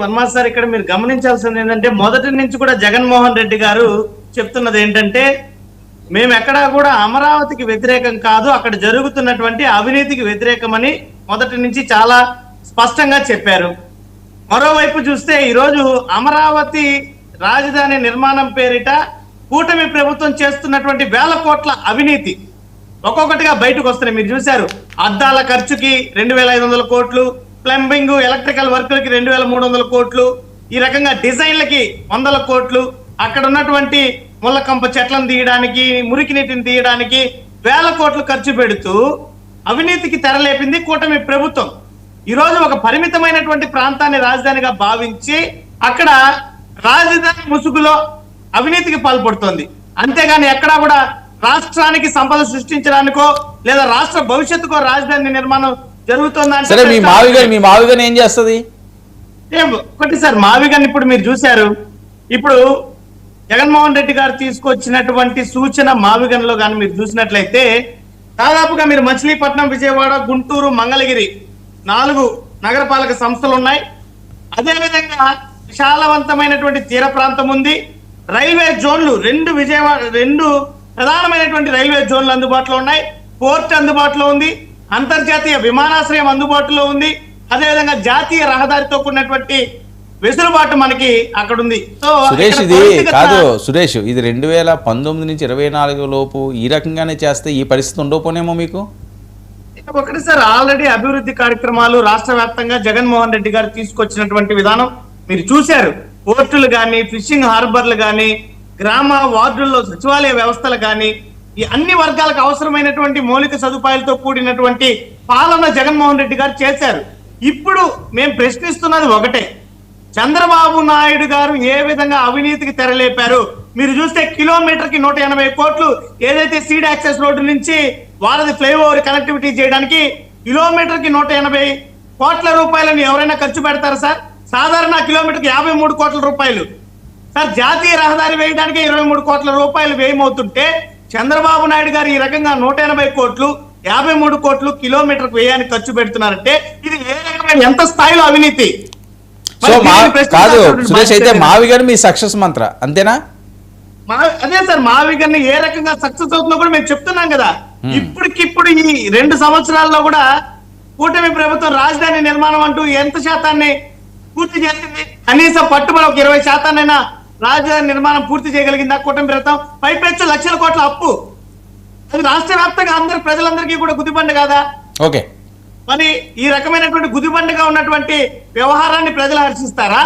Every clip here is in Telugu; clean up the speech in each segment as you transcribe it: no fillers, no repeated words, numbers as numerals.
వర్మ సార్, ఇక్కడ మీరు గమనించాల్సింది ఏంటంటే మొదటి నుంచి కూడా జగన్మోహన్ రెడ్డి గారు చెప్తున్నది ఏంటంటే మేము ఎక్కడా కూడా అమరావతికి వ్యతిరేకం కాదు, అక్కడ జరుగుతున్నటువంటి అవినీతికి వ్యతిరేకమని మొదటి నుంచి చాలా స్పష్టంగా చెప్పారు. మరోవైపు చూస్తే ఈరోజు అమరావతి రాజధాని నిర్మాణం పేరిట కూటమి ప్రభుత్వం చేస్తున్నటువంటి వేల కోట్ల అవినీతి ఒక్కొక్కటిగా బయటకు వస్తున్నాయి. మీరు చూశారు, అద్దాల ఖర్చుకి 2,500 కోట్లు, ప్లంబింగ్ ఎలక్ట్రికల్ వర్కులకి 2,300 కోట్లు, ఈ రకంగా డిజైన్లకి 100 కోట్లు, అక్కడ ఉన్నటువంటి ముళ్ళకంప చెట్లను తీయడానికి, మురికి నీటిని తీయడానికి వేల కోట్లు ఖర్చు పెడుతూ అవినీతికి తెరలేపింది కూటమి ప్రభుత్వం. ఈ రోజు ఒక పరిమితమైనటువంటి ప్రాంతాన్ని రాజధానిగా భావించి అక్కడ రాజధాని ముసుగులో అవినీతికి పాల్పడుతోంది. అంతేగాని ఎక్కడా కూడా రాష్ట్రానికి సంపద సృష్టించడానికో లేదా రాష్ట్ర భవిష్యత్తుకో రాజధాని నిర్మాణం జరుగుతుందంటే మీ మావిగన్ ఏం చేస్తుంది? ఒకటి సార్, మావిగన్ ఇప్పుడు మీరు చూశారు, ఇప్పుడు జగన్మోహన్ రెడ్డి గారు తీసుకొచ్చినటువంటి సూచన మావిగన్ లో కానీ మీరు చూసినట్లయితే దాదాపుగా మీరు మచిలీపట్నం, విజయవాడ, గుంటూరు, మంగళగిరి 4 నగరపాలక సంస్థలు ఉన్నాయి. అదేవిధంగా విశాలవంతమైనటువంటి తీర ప్రాంతం ఉంది. రైల్వే జోన్లు 2 ప్రధానమైనటువంటి రైల్వే జోన్లు అందుబాటులో ఉన్నాయి. పోర్ట్ అందుబాటులో ఉంది. అంతర్జాతీయ విమానాశ్రయం అందుబాటులో ఉంది. అదేవిధంగా జాతీయ రహదారితో కూడినటువంటి వెసులుబాటు మనకి అక్కడ ఉంది. సురేష్, ఇది కాదు సురేష్, ఇది 2019 నుంచి 24 లోపు ఈ రకంగానే చేస్తే ఈ పరిస్థితి ఉండకపోనేమో మీకు. ఒకటి సార్, ఆల్రెడీ అభివృద్ధి కార్యక్రమాలు రాష్ట్ర వ్యాప్తంగా జగన్మోహన్ రెడ్డి గారు తీసుకొచ్చినటువంటి విధానం మీరు చూశారు. పోర్టులు కానీ, ఫిషింగ్ హార్బర్లు కానీ, గ్రామ వార్డుల్లో సచివాలయ వ్యవస్థలు కానీ, ఈ అన్ని వర్గాలకు అవసరమైనటువంటి మౌలిక సదుపాయాలతో కూడినటువంటి పాలన జగన్మోహన్ రెడ్డి గారు చేశారు. ఇప్పుడు మేము ప్రశ్నిస్తున్నది ఒకటే, చంద్రబాబు నాయుడు గారు ఏ విధంగా అవినీతికి తెరలేపారు మీరు చూస్తే కిలోమీటర్ కి 180 కోట్లు ఏదైతే సీడ్ యాక్సెస్ రోడ్డు నుంచి వారధి ఫ్లైఓవర్ కనెక్టివిటీ చేయడానికి కిలోమీటర్ కి 180 కోట్ల రూపాయలను ఎవరైనా ఖర్చు పెడతారు సార్? సాధారణ కిలోమీటర్ కి 53 కోట్ల రూపాయలు సార్. జాతీయ రహదారి వేయడానికి 23 కోట్ల రూపాయలు వ్యయమవుతుంటే చంద్రబాబు నాయుడు గారు ఈ రకంగా 180 కోట్లు 53 కోట్లు కిలోమీటర్ వ్యయానికి ఖర్చు పెడుతున్నారంటే ఇది ఏ రకమైన ఎంత స్థాయిలో అవినీతి? సో కాదు సురేష్, అయితే మావిగన్ మీ సక్సెస్ మంత్ర అంతేనా? అదే సార్, మావిగన్ ఏ రకంగా సక్సెస్ అవుతుందో కూడా మేము చెప్తున్నాం కదా. ఇప్పటికిప్పుడు ఈ 2 సంవత్సరాల్లో కూడా కూటమి ప్రభుత్వం రాజధాని నిర్మాణం అంటూ ఎంత శాతాన్ని పూర్తి చేసింది? కనీసం పట్టుబడి ఒక 20% రాజధాని నిర్మాణం పూర్తి చేయగలిగిందా కూటమి ప్రభుత్వం? పైపెచ్చు లక్షల కోట్ల అప్పు, అది రాష్ట్ర వ్యాప్తంగా అందరు ప్రజలందరికీ కూడా గుదిబండ కాదా? ఓకే, మరి ఈ రకమైనటువంటి గుదిబండగా ఉన్నటువంటి వ్యవహారాన్ని ప్రజలు హర్షిస్తారా?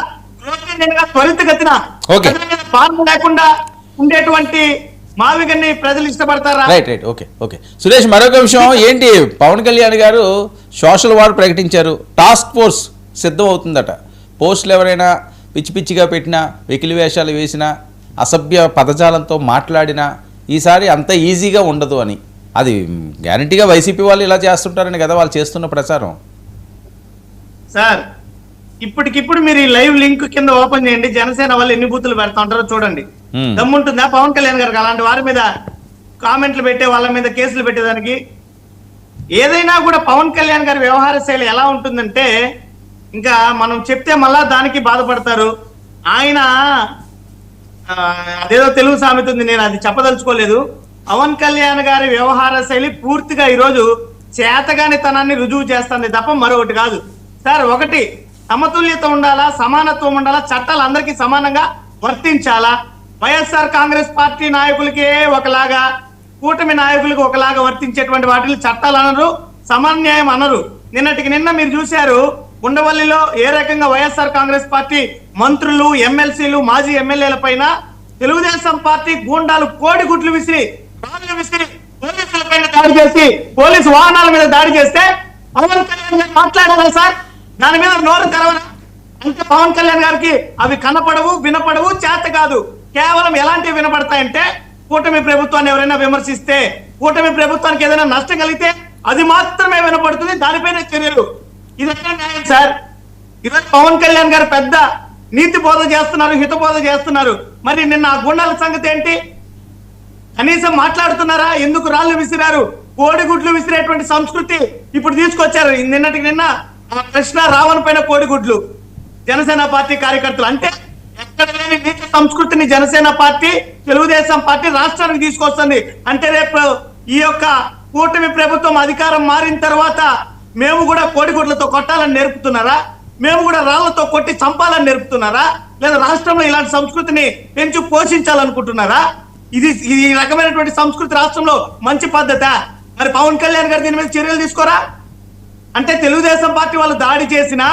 త్వరితగతిన పాలన లేకుండా ఉండేటువంటి మావిగన్ని ప్రజలు ఇష్టపడతారా? Right right, okay okay. Suresh, మరొక విషయం ఏంటి, పవన్ కళ్యాణ్ గారు సోషల్ వార్ ప్రకటించారు. టాస్క్ ఫోర్స్ సిద్ధం అవుతుందట. పోస్టులు ఎవరైనా పిచ్చి పిచ్చిగా పెట్టినా, వెకిలి వేషాలు వేసినా, అసభ్య పదజాలంతో మాట్లాడినా ఈసారి అంత ఈజీగా ఉండదు అని, అది గ్యారంటీగా వైసీపీ వాళ్ళు ఇలా చేస్తుంటారని కదా వాళ్ళు చేస్తున్న ప్రచారం. సార్, ఇప్పటికిప్పుడు మీరు ఈ లైవ్ లింక్ కింద ఓపెన్ చేయండి, జనసేన వాళ్ళు ఎన్ని బూతులు పెడతా ఉంటారో చూడండి. దమ్ముంటుందా పవన్ కళ్యాణ్ గారికి అలాంటి వారి మీద కామెంట్లు పెట్టే, వాళ్ళ మీద కేసులు పెట్టేదానికి? ఏదైనా కూడా పవన్ కళ్యాణ్ గారి వ్యవహార శైలి ఎలా ఉంటుందంటే ఇంకా మనం చెప్తే మళ్ళా దానికి బాధపడతారు. ఆయన అదేదో తెలుగు సామెత ఉంది, నేను అది చెప్పదలుచుకోలేదు. పవన్ కళ్యాణ్ గారి వ్యవహార శైలి పూర్తిగా ఈరోజు చేతగానితనాన్ని రుజువు చేస్తుంది తప్ప మరొకటి కాదు. సార్, ఒకటి సమతుల్యత ఉండాలా, సమానత్వం ఉండాలా, చట్టాలు అందరికీ సమానంగా వర్తించాలా. వైఎస్ఆర్ కాంగ్రెస్ పార్టీ నాయకులకే ఒకలాగా, కూటమి నాయకులకు ఒకలాగా వర్తించేటువంటి వాటిని చట్టాలు అనరు, సమన్యాయం అనరు. నిన్నటికి నిన్న మీరు చూశారు, ఉండవల్లిలో ఏ రకంగా వైఎస్ఆర్ కాంగ్రెస్ పార్టీ మంత్రులు, ఎమ్మెల్సీలు, మాజీ ఎమ్మెల్యేల పైన తెలుగుదేశం పార్టీ గూండాలు కోడిగుడ్లు విసిరి పోలీసుల పైన దాడి చేసి, పోలీసు వాహనాల మీద దాడి చేస్తే పవన్ కళ్యాణ్ గారు మాట్లాడాలి సార్? దాని మీద నోరు తెరవరా? అంటే పవన్ కళ్యాణ్ గారికి అవి కనపడవు, వినపడవు, చేత కాదు. కేవలం ఎలాంటివి వినపడతాయంటే కూటమి ప్రభుత్వాన్ని ఎవరైనా విమర్శిస్తే, కూటమి ప్రభుత్వానికి ఏదైనా నష్టం కలిగితే అది మాత్రమే వినపడుతుంది, దానిపైన చర్యలు. ఇదైనా న్యాయం సార్? ఈరోజు పవన్ కళ్యాణ్ గారు పెద్ద నీతి బోధ చేస్తున్నారు, హిత బోధ చేస్తున్నారు. మరి నిన్న ఆ గుండాల సంగతి ఏంటి? కనీసం మాట్లాడుతున్నారా? ఎందుకు రాళ్ళు విసిరారు? కోడిగుడ్లు విసిరేటువంటి సంస్కృతి ఇప్పుడు తీసుకొచ్చారు. నిన్నటికి నిన్న కృష్ణ రావణ్ పైన కోడిగుడ్లు, జనసేన పార్టీ కార్యకర్తలు. అంటే ఎక్కడ లేని నీచ సంస్కృతిని జనసేన పార్టీ, తెలుగుదేశం పార్టీ రాష్ట్రానికి తీసుకొస్తుంది. అంటే రేపు ఈ యొక్క కూటమి ప్రభుత్వం అధికారం మారిన తర్వాత మేము కూడా కోడిగుడ్లతో కొట్టాలని నేర్పుతున్నారా? మేము కూడా రాళ్లతో కొట్టి చంపాలని నేర్పుతున్నారా? లేదా రాష్ట్రంలో ఇలాంటి సంస్కృతిని పెంచి పోషించాలనుకుంటున్నారా? ఈ రకమైనటువంటి సంస్కృతి రాష్ట్రంలో మంచి పద్ధత? మరి పవన్ కళ్యాణ్ గారు దీని మీద చర్యలు తీసుకోరా? అంటే తెలుగుదేశం పార్టీ వాళ్ళు దాడి చేసినా,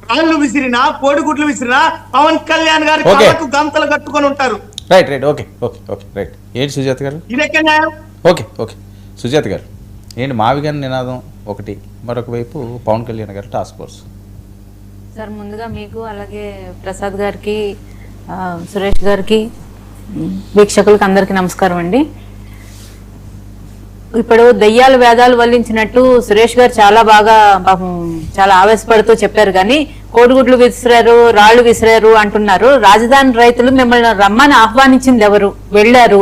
రాళ్ళు విసిరినా, కోడిగుడ్లు విసిరినా పవన్ కళ్యాణ్ గారి కాళ్ళకు గంతలు కట్టుకొని ఉంటారు. Right right okay okay okay right. ఏంటి సుజాత గారు? ఇదెక్కడ న్యాయం? ఓకే ఓకే సుజాత గారు, ఏంటి మావిగాని నినాదం ఒకటి, మరొక వైపు పవన్ కళ్యాణ్ గారి టాస్క్ ఫోర్స్. సార్ ముందుగా మీకు అలాగే ప్రసాద్ గారికి, సురేష్ గారికి, వీక్షకులకు అందరికీ నమస్కారం అండి. ఇప్పుడు దెయ్యాలు వేదాలు వల్లించినట్టు సురేష్ గారు చాలా బాగా పాపం చాలా ఆవేశపడుతూ చెప్పారు. కానీ కోడిగుడ్లు విసిరారు, రాళ్లు విసిరారు అంటున్నారు. రాజధాని రైతులు మిమ్మల్ని రమ్మని ఆహ్వానించింది ఎవరు? వెళ్ళారు.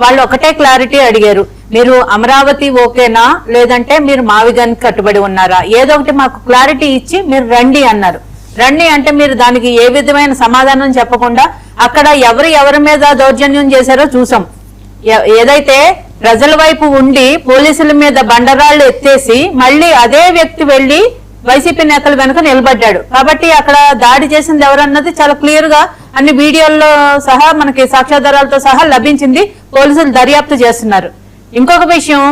వాళ్ళు ఒకటే క్లారిటీ అడిగారు, మీరు అమరావతి ఓకేనా, లేదంటే మీరు మావిగానికి కట్టుబడి ఉన్నారా? ఏదో ఒకటి మాకు క్లారిటీ ఇచ్చి మీరు రండి అన్నారు. రండి అంటే మీరు దానికి ఏ విధమైన సమాధానం చెప్పకుండా అక్కడ ఎవరి మీద దౌర్జన్యం చేశారో చూసాం. ఏదైతే ప్రజల వైపు ఉండి పోలీసుల మీద బండరాళ్లు ఎత్తేసి మళ్ళీ అదే వ్యక్తి వెళ్లి వైసీపీ నేతల వెనుక నిలబడ్డాడు. కాబట్టి అక్కడ దాడి చేసింది ఎవరన్నది చాలా క్లియర్ గా అన్ని వీడియోల్లో సహా మనకి సాక్ష్యాధారాలతో సహా లభించింది. పోలీసులు దర్యాప్తు చేస్తున్నారు. ఇంకొక విషయం,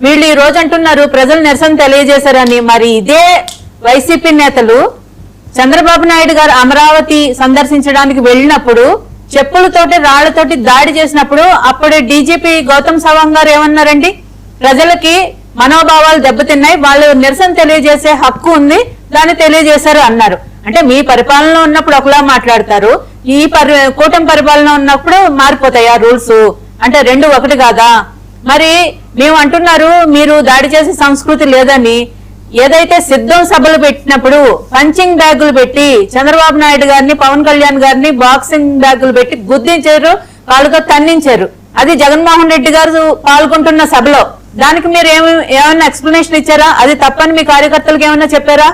వీళ్ళు ఈ రోజు అంటున్నారు ప్రజలు నిరసన తెలియజేశారని. మరి ఇదే వైసీపీ నేతలు చంద్రబాబు నాయుడు గారు అమరావతి సందర్శించడానికి వెళ్ళినప్పుడు చెప్పులతోటి రాళ్లతోటి దాడి చేసినప్పుడు అప్పుడు డీజీపీ గౌతమ్ సవాంగ్ గారు ఏమన్నారండి? ప్రజలకి మనోభావాలు దెబ్బతిన్నాయి, వాళ్ళు నిరసన తెలియజేసే హక్కు ఉంది, దాన్ని తెలియజేశారు అన్నారు. అంటే మీ పరిపాలనలో ఉన్నప్పుడు ఒకలా మాట్లాడతారు, ఈ కూటమి పరిపాలన ఉన్నప్పుడు మారిపోతాయి ఆ రూల్స్. అంటే రెండు ఒకటి కాదా? మరి మేము అంటున్నారు మీరు దాడి చేసే సంస్కృతి లేదని. ఏదైతే సిద్ధం సభలు పెట్టినప్పుడు పంచింగ్ బ్యాగులు పెట్టి చంద్రబాబు నాయుడు గారిని, పవన్ కళ్యాణ్ గారిని బాక్సింగ్ బ్యాగులు పెట్టి గుద్దించారు, వాళ్ళతో తన్నించారు. అది జగన్మోహన్ రెడ్డి గారు పాల్గొంటున్న సభలో. దానికి మీరు ఏమైనా ఎక్స్ప్లెనేషన్ ఇచ్చారా? అది తప్పని మీ కార్యకర్తలకు ఏమైనా చెప్పారా?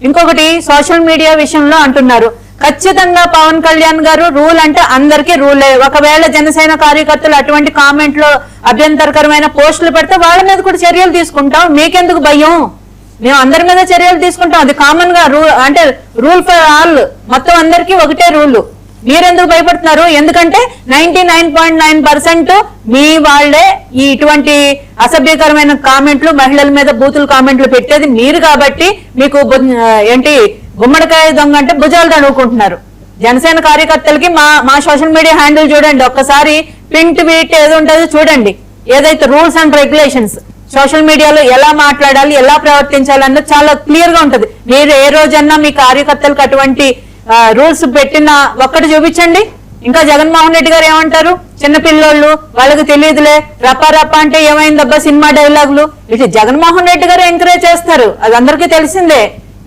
ఇంకొకటి, సోషల్ మీడియా విషయంలో అంటున్నారు ఖచ్చితంగా పవన్ కళ్యాణ్ గారు రూల్ అంటే అందరికీ రూలే. ఒకవేళ జనసేన కార్యకర్తలు అటువంటి కామెంట్లో అభ్యంతరకరమైన పోస్టులు పెడితే వాళ్ళ మీద కూడా చర్యలు తీసుకుంటాం. మీకెందుకు భయం? మేము అందరి మీద చర్యలు తీసుకుంటాం. అది కామన్ గా అంటే రూల్ ఫర్ ఆల్, మొత్తం అందరికీ ఒకటే రూల్. మీరెందుకు భయపడుతున్నారు? ఎందుకంటే 99.9% మీ వాళ్లే ఈ ఇటువంటి అసభ్యకరమైన కామెంట్లు, మహిళల మీద బూతులు కామెంట్లు పెట్టేది మీరు. కాబట్టి మీకు ఏంటి గుమ్మడికాయ దొంగ అంటే భుజాలు తడువుకుంటున్నారు. జనసేన కార్యకర్తలకి మా సోషల్ మీడియా హ్యాండిల్ చూడండి, ఒక్కసారి పిన్ ట్వీట్ ఏది ఉంటుందో చూడండి. ఏదైతే రూల్స్ అండ్ రెగ్యులేషన్స్ సోషల్ మీడియాలో ఎలా మాట్లాడాలి, ఎలా ప్రవర్తించాలి అన్నది చాలా క్లియర్ గా ఉంటది. మీరు ఏ రోజన్నా మీ కార్యకర్తలకు అటువంటి రూల్స్ పెట్టిన ఒక్కటి చూపించండి. ఇంకా జగన్మోహన్ రెడ్డి గారు ఏమంటారు? చిన్నపిల్లోళ్ళు, వాళ్ళకి తెలియదులే, రప్ప రప్ప అంటే ఏమైందబ్బా సినిమా డైలాగులు, ఇటు జగన్మోహన్ రెడ్డి గారు ఎంకరేజ్ చేస్తారు. అది అందరికీ తెలిసిందే.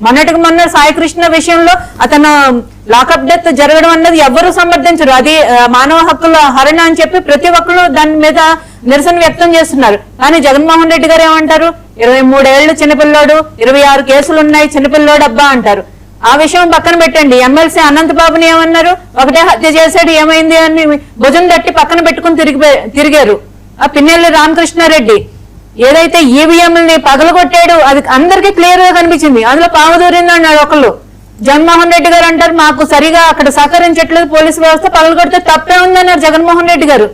మొన్నటికి మొన్న సాయికృష్ణ విషయంలో అతను లాకప్ డెత్ జరగడం అన్నది ఎవ్వరూ సమర్థించరు. అది మానవ హక్కుల హరణ అని చెప్పి ప్రతి ఒక్కరు దాని మీద నిరసన వ్యక్తం చేస్తున్నారు. కానీ జగన్మోహన్ రెడ్డి గారు ఏమంటారు? 23 ఏళ్లు చిన్నపిల్లోడు, 26 కేసులు ఉన్నాయి, చిన్నపిల్లోడు అబ్బా అంటారు. ఆ విషయం పక్కన పెట్టండి. ఎమ్మెల్సీ అనంతబాబుని ఏమన్నారు? ఒకటే హత్య చేశాడు, ఏమైంది అని భుజం తట్టి పక్కన పెట్టుకుని తిరిగారు. ఆ పిన్నెల్లి రామకృష్ణారెడ్డి ఏదైతే ఈవీఎంలని పగలగొట్టాడు అది అందరికీ క్లియర్ గా కనిపించింది. అందులో పావుదూరింది అన్నాడు ఒకళ్ళు. జగన్మోహన్ రెడ్డి గారు అంటారు మాకు సరిగా అక్కడ సహకరించట్లేదు పోలీసు వ్యవస్థ, పగలగొడితే తప్పే ఉందన్నారు జగన్మోహన్ రెడ్డి గారు.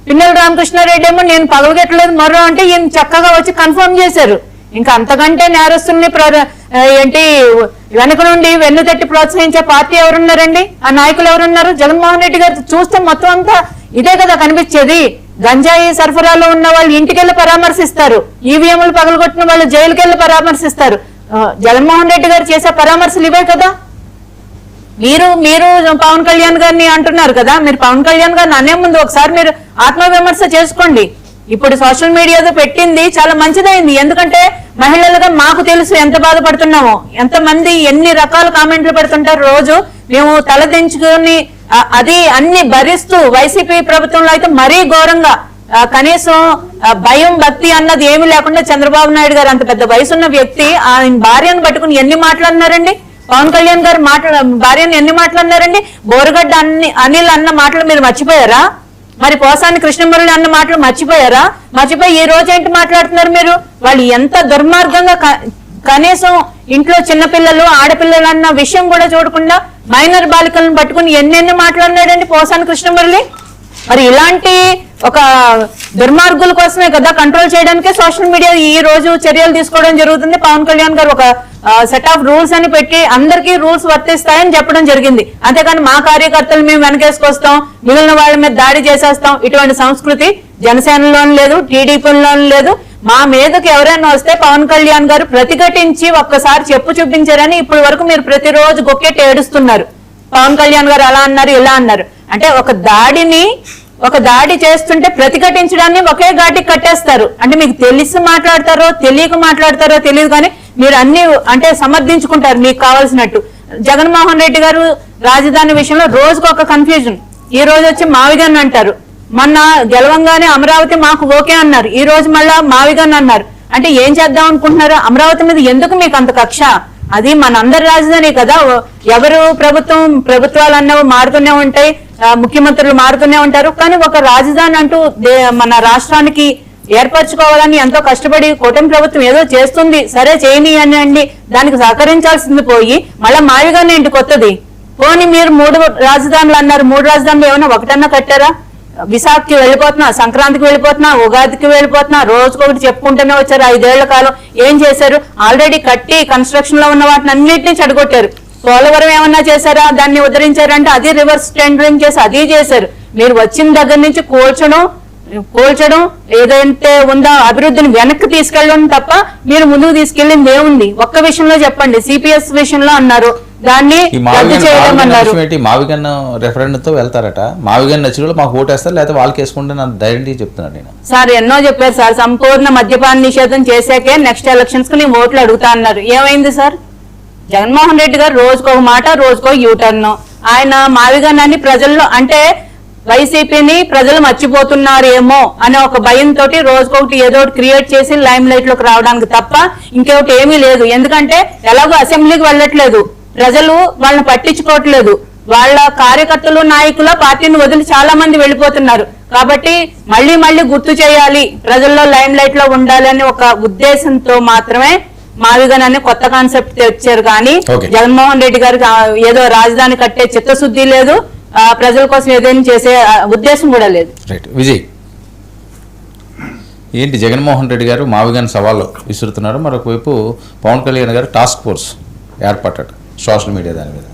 పిన్నెల్లి రామకృష్ణారెడ్డి ఏమో నేను పగలగొట్టలేదు మరో అంటే ఈయన చక్కగా వచ్చి కన్ఫర్మ్ చేశారు. ఇంకా అంతకంటే నేరస్తుల్ని ఏంటి వెనక నుండి వెన్ను తట్టి ప్రోత్సహించే పార్టీ ఎవరున్నారండి? ఆ నాయకులు ఎవరున్నారు? జగన్మోహన్ రెడ్డి గారు చూస్తే మొత్తం అంతా ఇదే కదా కనిపించేది. గంజాయి సరఫరాలో ఉన్న వాళ్ళు ఇంటికెళ్ళి పరామర్శిస్తారు, ఈవీఎంలు పగలగొట్టిన వాళ్ళు జైలుకెళ్ళి పరామర్శిస్తారు. జగన్మోహన్ రెడ్డి గారు చేసే పరామర్శలు ఇవే కదా. మీరు పవన్ కళ్యాణ్ గారిని అంటున్నారు కదా, మీరు పవన్ కళ్యాణ్ గారిని అనే ముందు ఒకసారి మీరు ఆత్మవిమర్శ చేసుకోండి. ఇప్పుడు సోషల్ మీడియాలో పెట్టింది చాలా మంచిదైంది. ఎందుకంటే మహిళలుగా మాకు తెలుసు ఎంత బాధపడుతున్నామో, ఎంతమంది ఎన్ని రకాల కామెంట్లు పెడుతుంటారు రోజు. మేము తలదించుకుని అది అన్ని భరిస్తూ, వైసీపీ ప్రభుత్వంలో అయితే మరీ ఘోరంగా కనీసం భయం భక్తి అన్నది ఏమీ లేకుండా చంద్రబాబు నాయుడు గారు అంత పెద్ద వయసున్న వ్యక్తి ఆయన భార్యను పట్టుకుని ఎన్ని మాట్లాడినారండి. పవన్ కళ్యాణ్ గారు భార్యను ఎన్ని మాటలు అన్నారండి? బోరుగడ్డ అనిల్ అన్న మాటలు మీరు మర్చిపోయారా? మరి పోసాని కృష్ణమురళి అన్న మాటలు మర్చిపోయారా? మర్చిపోయి ఈ రోజు ఏంటి మాట్లాడుతున్నారు మీరు? వాళ్ళు ఎంత దుర్మార్గంగా కనీసం ఇంట్లో చిన్నపిల్లలు ఆడపిల్లలు అన్న విషయం కూడా చూడకుండా మైనర్ బాలికలను పట్టుకుని ఎన్నెన్ని మాట్లాడినాడండి పోసాని కృష్ణమురళి. మరి ఇలాంటి ఒక దుర్మార్గుల కోసమే కదా కంట్రోల్ చేయడానికే సోషల్ మీడియా ఈ రోజు చర్యలు తీసుకోవడం జరుగుతుంది. పవన్ కళ్యాణ్ గారు ఒక సెట్ ఆఫ్ రూల్స్ అని పెట్టి అందరికీ రూల్స్ వర్తిస్తాయని చెప్పడం జరిగింది. అంతేకాని మా కార్యకర్తలు మేము వెనకేసుకొస్తాం, మిగిలిన వాళ్ళ మీద దాడి చేసేస్తాం, ఇటువంటి సంస్కృతి జనసేనలోనూ లేదు, టీడీపీలోనూ లేదు. మా మీదకి ఎవరైనా వస్తే పవన్ కళ్యాణ్ గారు ప్రతిఘటించి ఒక్కసారి చెప్పు చూపించారని ఇప్పటి వరకు మీరు ప్రతిరోజు గొక్కెట్టి ఏడుస్తున్నారు. పవన్ కళ్యాణ్ గారు అలా అన్నారు ఇలా అన్నారు అంటే ఒక దాడి చేస్తుంటే ప్రతిఘటించడాన్ని ఒకే ఘాటికి కట్టేస్తారు. అంటే మీకు తెలిసి మాట్లాడతారో తెలియక మాట్లాడతారో తెలియదు, కానీ మీరు అన్ని అంటే సమర్థించుకుంటారు మీకు కావాల్సినట్టు. జగన్మోహన్ రెడ్డి గారు రాజధాని విషయంలో రోజుకు ఒక కన్ఫ్యూజన్. ఈ రోజు వచ్చి మావిగన్ అంటారు, మొన్న గెలవంగానే అమరావతి మాకు ఓకే అన్నారు, ఈ రోజు మళ్ళా మావిగన్ అన్నారు. అంటే ఏం చేద్దాం అనుకుంటున్నారు? అమరావతి మీద ఎందుకు మీకు అంత కక్ష? అది మనందరి రాజధాని కదా. ఎవరు ప్రభుత్వాలు అన్నవి మారుతూనే ఉంటాయి, ముఖ్యమంత్రులు మారుతూనే ఉంటారు, కానీ ఒక రాజధాని అంటూ మన రాష్ట్రానికి ఏర్పరచుకోవాలని ఎంతో కష్టపడి కూటమి ప్రభుత్వం ఏదో చేస్తుంది, సరే చేయని అని దానికి సహకరించాల్సింది పోయి మళ్ళా మావిగానే ఏంటి కొత్తది? పోనీ మీరు 3 రాజధానులు అన్నారు, 3 రాజధానులు ఏమైనా ఒకటన్నా కట్టారా? విశాఖకి వెళ్ళిపోతున్నా, సంక్రాంతికి వెళ్ళిపోతున్నా, ఉగాదికి వెళ్ళిపోతున్నా, రోజుకొకటి చెప్పుకుంటూనే వచ్చారు. 5 ఏళ్ల కాలం ఏం చేశారు? ఆల్రెడీ కట్టి కన్స్ట్రక్షన్ లో ఉన్న వాటిని అన్నింటినీ చెడగొట్టారు. పోలవరం ఏమన్నా చేశారా? దాన్ని ఉద్ధరించారంటే అది రివర్స్ టెండరింగ్ చేసి అది చేశారు. మీరు వచ్చిన దగ్గర నుంచి కూల్చడం ఏదైతే ఉందో అభివృద్ధిని వెనక్కి తీసుకెళ్ళడం తప్ప మీరు ముందుకు తీసుకెళ్ళింది ఏముంది? ఒక్క విషయంలో చెప్పండి. సిపిఎస్ విషయంలో అన్నారు, దాన్ని రద్దు చేయడం అన్నారు. మావిగన్ రెఫరెండంతో వెళ్తారట, మావిగన్ నచ్చిన వాళ్ళు మాకు ఓటేస్తారు, లేకపోతే వాళ్ళకి వేసుకుంటే నన్ను డైరెక్ట్గా చెప్తున్నాను నేను. సార్ ఎన్నో చెప్పారు సార్, సంపూర్ణ మద్యపాన నిషేధం చేసాకే నెక్స్ట్ ఎలక్షన్స్ కి నేను ఓట్లు అడుగుతా అన్నారు. ఏమైంది సార్? జగన్మోహన్ రెడ్డి గారు రోజుకొక మాట, రోజుకో యూటర్న్. ఆయన మావిగన్ అని ప్రజల్లో అంటే వైసీపీని ప్రజలు మర్చిపోతున్నారేమో అనే ఒక భయంతో రోజుకొకటి ఏదో ఒకటి క్రియేట్ చేసి లైమ్ లైట్ లోకి రావడానికి తప్ప ఇంకొకటి ఏమీ లేదు. ఎందుకంటే ఎలాగో అసెంబ్లీకి వెళ్ళట్లేదు, ప్రజలు వాళ్ళని పట్టించుకోవట్లేదు, వాళ్ళ కార్యకర్తలు నాయకుల పార్టీని వదిలి చాలా మంది వెళ్ళిపోతున్నారు. కాబట్టి మళ్ళీ గుర్తు చేయాలి, ప్రజల్లో లైమ్ లైట్ లో ఉండాలి అనే ఒక ఉద్దేశంతో మాత్రమే మావిగన్ అనే కొత్త కాన్సెప్ట్ తెచ్చారు. కానీ జగన్మోహన్ రెడ్డి గారికి ఏదో రాజధాని కట్టే చిత్తశుద్ధి లేదు, ప్రజల కోసం ఏదైనా చేసే ఉద్దేశం కూడా లేదు. రైట్ విజయ్, ఏంటి జగన్మోహన్ రెడ్డి గారు మావిగన్ సవాళ్ళు విసురుతున్నారు, మరొకవైపు పవన్ కళ్యాణ్ గారు టాస్క్ ఫోర్స్ ఏర్పడ్డాడు సోషల్ మీడియా దాని మీద.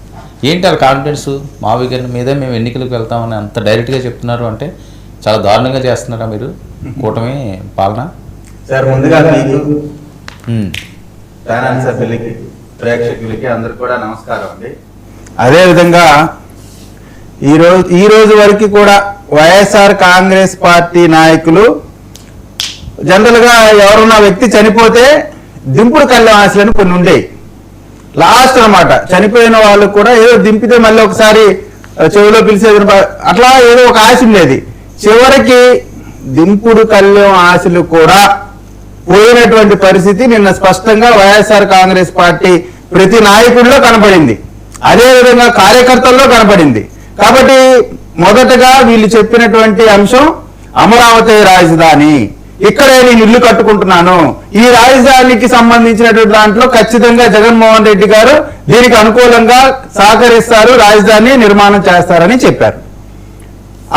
ఏంటి వాళ్ళ కాన్ఫిడెన్స్? మావిగన్ మీద మేము ఎన్నికలకు వెళ్తామని అంత డైరెక్ట్గా చెప్తున్నారు అంటే చాలా దారుణంగా చేస్తున్నారా మీరు కూటమి పాలన? సార్ ముందుగా మీకు ఛానల్ సభ్యులకి ప్రేక్షకులకి అందరికి కూడా నమస్కారం అండి. అదేవిధంగా ఈ రోజు వరకు కూడా వైఎస్ఆర్ కాంగ్రెస్ పార్టీ నాయకులు జనరల్ గా ఎవరున్న వ్యక్తి చనిపోతే దింపుడు కళ్ళెం ఆశలని కొన్ని ఉండేవి. లాస్ట్ అన్నమాట, చనిపోయిన వాళ్ళు కూడా ఏదో దింపితే మళ్ళీ ఒకసారి చెవిలో పిలిచేది అట్లా ఏదో ఒక ఆశ ఉండేది. చివరికి దింపుడు కళ్ళెం ఆశలు కూడా పోయినటువంటి పరిస్థితి నిన్న స్పష్టంగా వైఎస్ఆర్ కాంగ్రెస్ పార్టీ ప్రతి నాయకుడిలో కనపడింది, అదేవిధంగా కార్యకర్తల్లో కనపడింది. కాబట్టి మొదటగా వీళ్ళు చెప్పినటువంటి అంశం అమరావతి రాజధాని, ఇక్కడే నేను ఇల్లు కట్టుకుంటున్నాను, ఈ రాజధానికి సంబంధించినటువంటి దాంట్లో ఖచ్చితంగా జగన్మోహన్ రెడ్డి గారు దీనికి అనుకూలంగా సహకరిస్తారు, రాజధాని నిర్మాణం చేస్తారని చెప్పారు.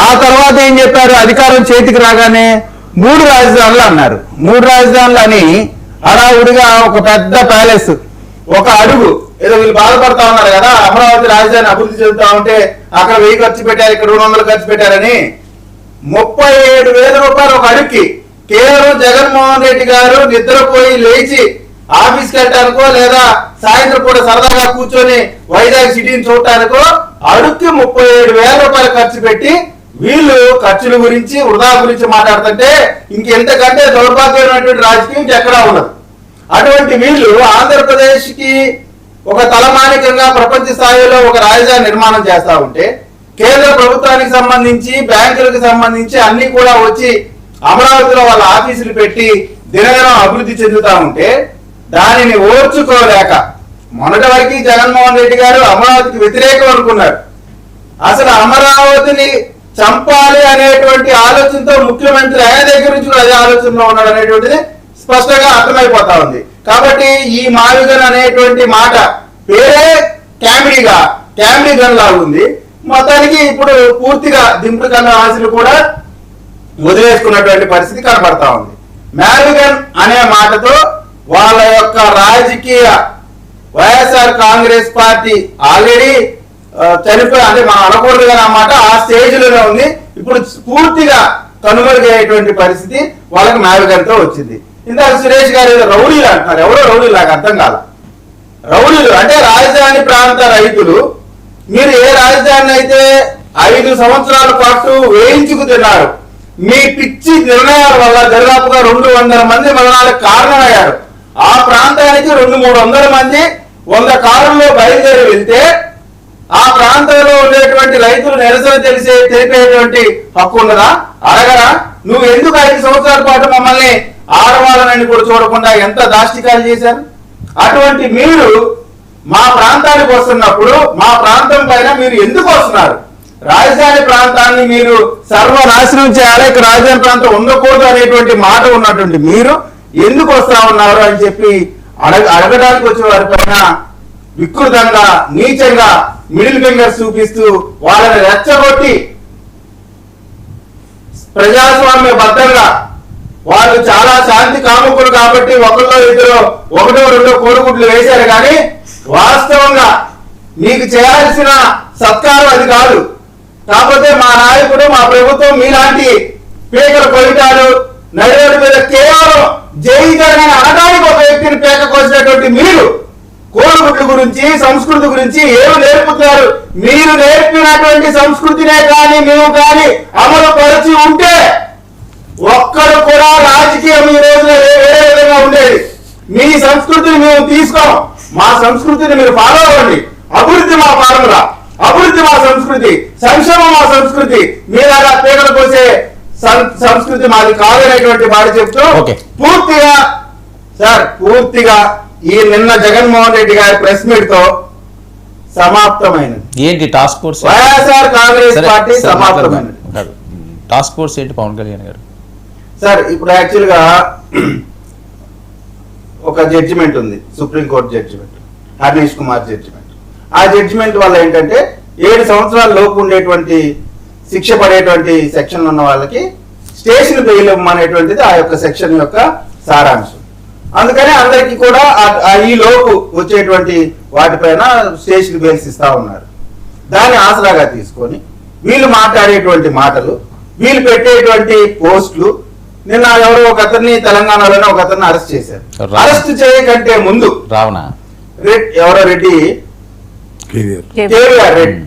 ఆ తర్వాత ఏం చెప్పారు? అధికారం చేతికి రాగానే 3 రాజధానులు అన్నారు. 3 రాజధానులు అని హడావుడిగా ఒక పెద్ద ప్యాలెస్, ఒక అడుగు ఏదో వీళ్ళు బాధపడతా ఉన్నారు కదా, అమరావతి రాజధాని అభివృద్ధి చెందుతా ఉంటే అక్కడ 1000 ఖర్చు పెట్టారు, ఇక్కడ 200 ఖర్చు పెట్టారని 37,000 రూపాయలు ఒక అడుగుకి. కేవలం జగన్మోహన్ రెడ్డి గారు నిద్రపోయి లేచి ఆఫీస్కి వెళ్ళటానికో లేదా సాయంత్రం కూడా సరదాగా కూర్చొని వైజాగ్ సిటీని చూడటానికో అడుగుకి 37,000 రూపాయలు ఖర్చు పెట్టి వీళ్ళు ఖర్చుల గురించి వృధా గురించి మాట్లాడుతుంటే ఇంకెంతకంటే దౌర్భాగ్యమైనటువంటి రాజకీయం ఎక్కడా ఉండదు. అటువంటి వీళ్ళు ఆంధ్రప్రదేశ్ కి ఒక తలమానికంగా ప్రపంచ స్థాయిలో ఒక రాజధాని నిర్మాణం చేస్తా ఉంటే కేంద్ర ప్రభుత్వానికి సంబంధించి బ్యాంకులకు సంబంధించి అన్ని కూడా వచ్చి అమరావతిలో వాళ్ళ ఆఫీసులు పెట్టి దినదినం అభివృద్ధి చెందుతా ఉంటే దానిని ఓర్చుకోలేక మొన్నటి వరకు జగన్మోహన్ రెడ్డి గారు అమరావతికి వ్యతిరేకం అనుకున్నారు. అసలు అమరావతిని చంపాలి అనేటువంటి ఆలోచనతో ముఖ్యమంత్రి ఆయన దగ్గర నుంచి కూడా అదే ఆలోచనలో ఉన్నాడు అనేటువంటిది స్పష్టంగా అర్థమైపోతా ఉంది. కాబట్టి ఈ మావిగన్ అనేటువంటి మాట పేరే క్యామిడీ గన్ లాగా ఉంది. మొత్తానికి ఇప్పుడు పూర్తిగా దింపుడు కన్న ఆశలు కూడా వదిలేసుకున్నటువంటి పరిస్థితి కనబడతా ఉంది. మావిగన్ అనే మాటతో వాళ్ళ యొక్క రాజకీయ వైఎస్ఆర్ కాంగ్రెస్ పార్టీ ఆల్రెడీ చనిపోయి, అంటే మనం అనకూడదు కానీ అన్నమాట, ఆ స్టేజ్ లోనే ఉంది. ఇప్పుడు పూర్తిగా కనుమరుగయ్యేటువంటి పరిస్థితి వాళ్ళకి మావిగన్తో వచ్చింది. ఇందాక సురేష్ గారు ఏదో రౌడీలు అంటున్నారు. ఎవరో రౌడీలు నాకు అర్థం కాదు. రౌడీలు అంటే రాజధాని ప్రాంత రైతులు. మీరు ఏ రాజధాని అయితే 5 సంవత్సరాల పాటు వేయించుకు తిన్నారు, మీ పిచ్చి నిర్ణయాల వల్ల దాదాపుగా 200 మంది మరణాలకు కారణమయ్యారు. ఆ ప్రాంతానికి 200-300 మంది 100 కారుల్లో బయలుదేరి వెళ్తే ఆ ప్రాంతంలో ఉండేటువంటి రైతులు నిరసన తెలిపేటువంటి హక్కు ఉన్నదా? అడగరా? నువ్వు ఎందుకు 5 సంవత్సరాల పాటు మమ్మల్ని ఆడవాళ్ళని కూడా చూడకుండా ఎంత దాష్టికాలు చేశారు? అటువంటి మీరు మా ప్రాంతానికి వస్తున్నప్పుడు మా ప్రాంతం పైన మీరు ఎందుకు వస్తున్నారు? రాజధాని ప్రాంతాన్ని మీరు సర్వనాశనం చేయాలి, ఇక రాజధాని ప్రాంతం ఉండకూడదు అనేటువంటి మాట ఉన్నటువంటి మీరు ఎందుకు వస్తా ఉన్నారు అని చెప్పి అడగడానికి వచ్చిన వారి పైన వికృతంగా, నీచంగా మిడిల్ ఫింగర్స్ చూపిస్తూ వాళ్ళని రెచ్చగొట్టి ప్రజాస్వామ్య బద్దంగా వాళ్ళు చాలా శాంతి కాముకులు కాబట్టి ఒకటో 2 కోడిగుడ్లు వేశారు. కానీ వాస్తవంగా మీకు చేయాల్సిన సత్కారం అది కాదు. కాకపోతే మా నాయకుడు, మా ప్రభుత్వం మీలాంటి పేకల కొలిటాలు నడిరోడ్డు మీద కేవలం జైగరణ అనడానికి ఒక వ్యక్తిని పేక కోసినటువంటి మీరు కోడిగుడ్ల గురించి, సంస్కృతి గురించి ఏమి నేర్పుతున్నారు? మీరు నేర్పినటువంటి సంస్కృతినే కానీ మేము కానీ అమలు పరిచి ఉంటే ఒక్కడు కూడా రాజకీయం ఈ రోజున వేరే విధంగా ఉండేది. మీ సంస్కృతిని మేము తీసుకోం. మా సంస్కృతిని మీరు ఫాలో అవ్వండి. అభివృద్ధి మా ఫార్ములా, అభివృద్ధి మా సంస్కృతి, సంక్షేమం మా సంస్కృతి. మీలాగా పేగలు కోసే సంస్కృతి మాది కాదనేటువంటి మాట చెప్తూ పూర్తిగా ఈ నిన్న జగన్మోహన్ రెడ్డి గారి ప్రెస్ మీట్ తో సమాప్తమైనది. ఏంటి task force? YSR Congress party సమాప్తమైనది. టాస్క్ ఫోర్స్ ఏంటి పవన్ కళ్యాణ్ గారు? సార్ ఇప్పుడు యాక్చువల్ గా ఒక జడ్జిమెంట్ ఉంది, సుప్రీంకోర్టు జడ్జిమెంట్, హర్నేష్ కుమార్ జడ్జిమెంట్. ఆ జడ్జిమెంట్ వల్ల ఏంటంటే 7 సంవత్సరాల లోపు ఉండేటువంటి శిక్ష పడేటువంటి సెక్షన్ ఉన్న వాళ్ళకి స్టేషన్ బెయిల్ ఇవ్వమనేటువంటిది ఆ యొక్క సెక్షన్ యొక్క సారాంశం. అందుకని అందరికీ కూడా ఈ లోపు వచ్చేటువంటి వాటిపైన స్టేషన్ బెయిల్స్ ఇస్తా ఉన్నారు. దాన్ని ఆసరాగా తీసుకొని వీళ్ళు మాట్లాడేటువంటి మాటలు, వీళ్ళు పెట్టేటువంటి పోస్టులు. నిన్న ఎవరో ఒక అతన్ని తెలంగాణలోనే ఒక అతన్ని అరెస్ట్ చేశారు. అరెస్ట్ చేయకంటే ముందు ఎవరో రెడ్డి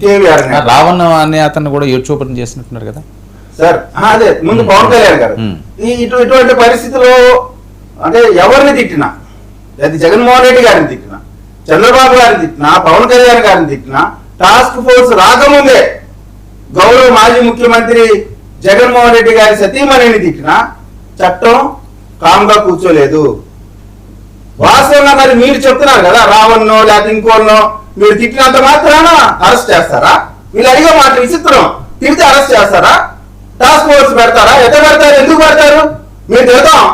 కేవీఆర్ రావణ్ అనే అతను కూడా యూట్యూబ్ చేసినట్టున్నారు కదా సార్. అదే ముందు పవన్ కళ్యాణ్ గారు ఇటువంటి పరిస్థితిలో అంటే ఎవరిని తిట్టినా, అది జగన్మోహన్ రెడ్డి గారిని తిట్టినా, చంద్రబాబు గారిని తిట్టినా, పవన్ కళ్యాణ్ గారిని తిట్టినా, టాస్క్ ఫోర్స్ రాకముందే గౌరవ మాజీ ముఖ్యమంత్రి జగన్మోహన్ రెడ్డి గారి సతీమణిని తిట్టినా చట్టం కామ్గా కూర్చోలేదు. వాస్తవంగా మరి మీరు చెప్తున్నారు కదా, రావణ్ణో లేకపోతే ఇంకోనో మీరు తిట్టినంత మాత్రాన అరెస్ట్ చేస్తారా? వీళ్ళు అడిగే మాట విచిత్రం. తిరిగితే అరెస్ట్ చేస్తారా? టాస్క్ ఫోర్స్ పెడతారా? ఎట్లా పెడతారు? ఎందుకు పెడతారు? మీరు తిడతాం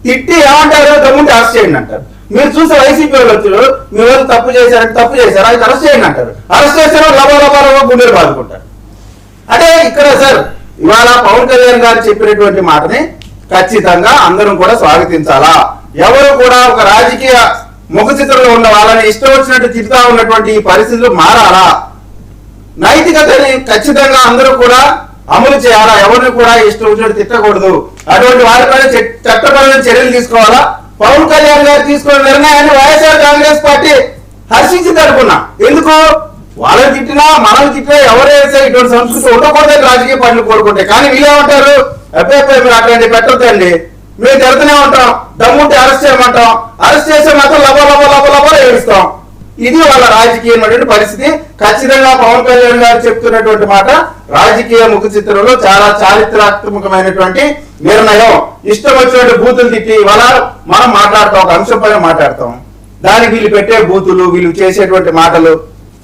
తిట్టి ఏమంటారు? దమ్ముంటే అరెస్ట్ చేయండి అంటారు. మీరు చూసే వైసీపీ వాళ్ళు మీ వాళ్ళు తప్పు చేశారంటే తప్పు చేశారా, అయితే అరెస్ట్ చేయండి అంటారు. అరెస్ట్ చేసిన లబో గుండెలు బాదుకుంటారు. అంటే ఇక్కడ సార్ ఇవాళ పవన్ కళ్యాణ్ గారు చెప్పినటువంటి మాటని ఖచ్చితంగా అందరం కూడా స్వాగతించాలా. ఎవరు కూడా ఒక రాజకీయ ముఖ చిత్రంలో ఉన్న వాళ్ళని ఇష్టం వచ్చినట్టు తిరుగుతా ఉన్నటువంటి ఈ పరిస్థితులు మారాలా? నైతికతని ఖచ్చితంగా అందరూ కూడా అమలు చేయాలా? ఎవరిని కూడా ఇష్టం వచ్చినట్టు తిట్టకూడదు. అటువంటి వారిపైన చట్టపరమైన చర్యలు తీసుకోవాలా? పవన్ కళ్యాణ్ గారు తీసుకున్న నిర్ణయాన్ని వైఎస్ఆర్ కాంగ్రెస్ పార్టీ హర్షించింది అనుకున్నా. ఎందుకు? వాళ్ళని తిట్టినా మనల్ని తిట్టినా ఎవరైతే ఇటువంటి సంస్కృతి ఉండకూడదని రాజకీయ పార్టీలు కోరుకుంటాయి. కానీ వీళ్ళేమంటారు? అబ్బాయి మీరు అట్లాంటి పెట్టొద్దండి, మేము తిడుతూనే ఉంటాం, దమ్ముంటే అరెస్ట్ చేయమంటాం, అరెస్ట్ చేసే మాత్రం లబో ఏడుస్తాం. ఇది వాళ్ళ రాజకీయమైనటువంటి పరిస్థితి. ఖచ్చితంగా పవన్ కళ్యాణ్ గారు చెప్తున్నటువంటి మాట రాజకీయ ముఖ చిత్రంలో చాలా చారిత్రాత్మకమైనటువంటి నిర్ణయం. ఇష్టం వచ్చినట్టు బూతులు తిట్టి ఇవాళ మనం మాట్లాడతాం, ఒక అంశం పైన మాట్లాడతాం. దానికి వీళ్ళు పెట్టే బూతులు, వీళ్ళు చేసేటువంటి మాటలు,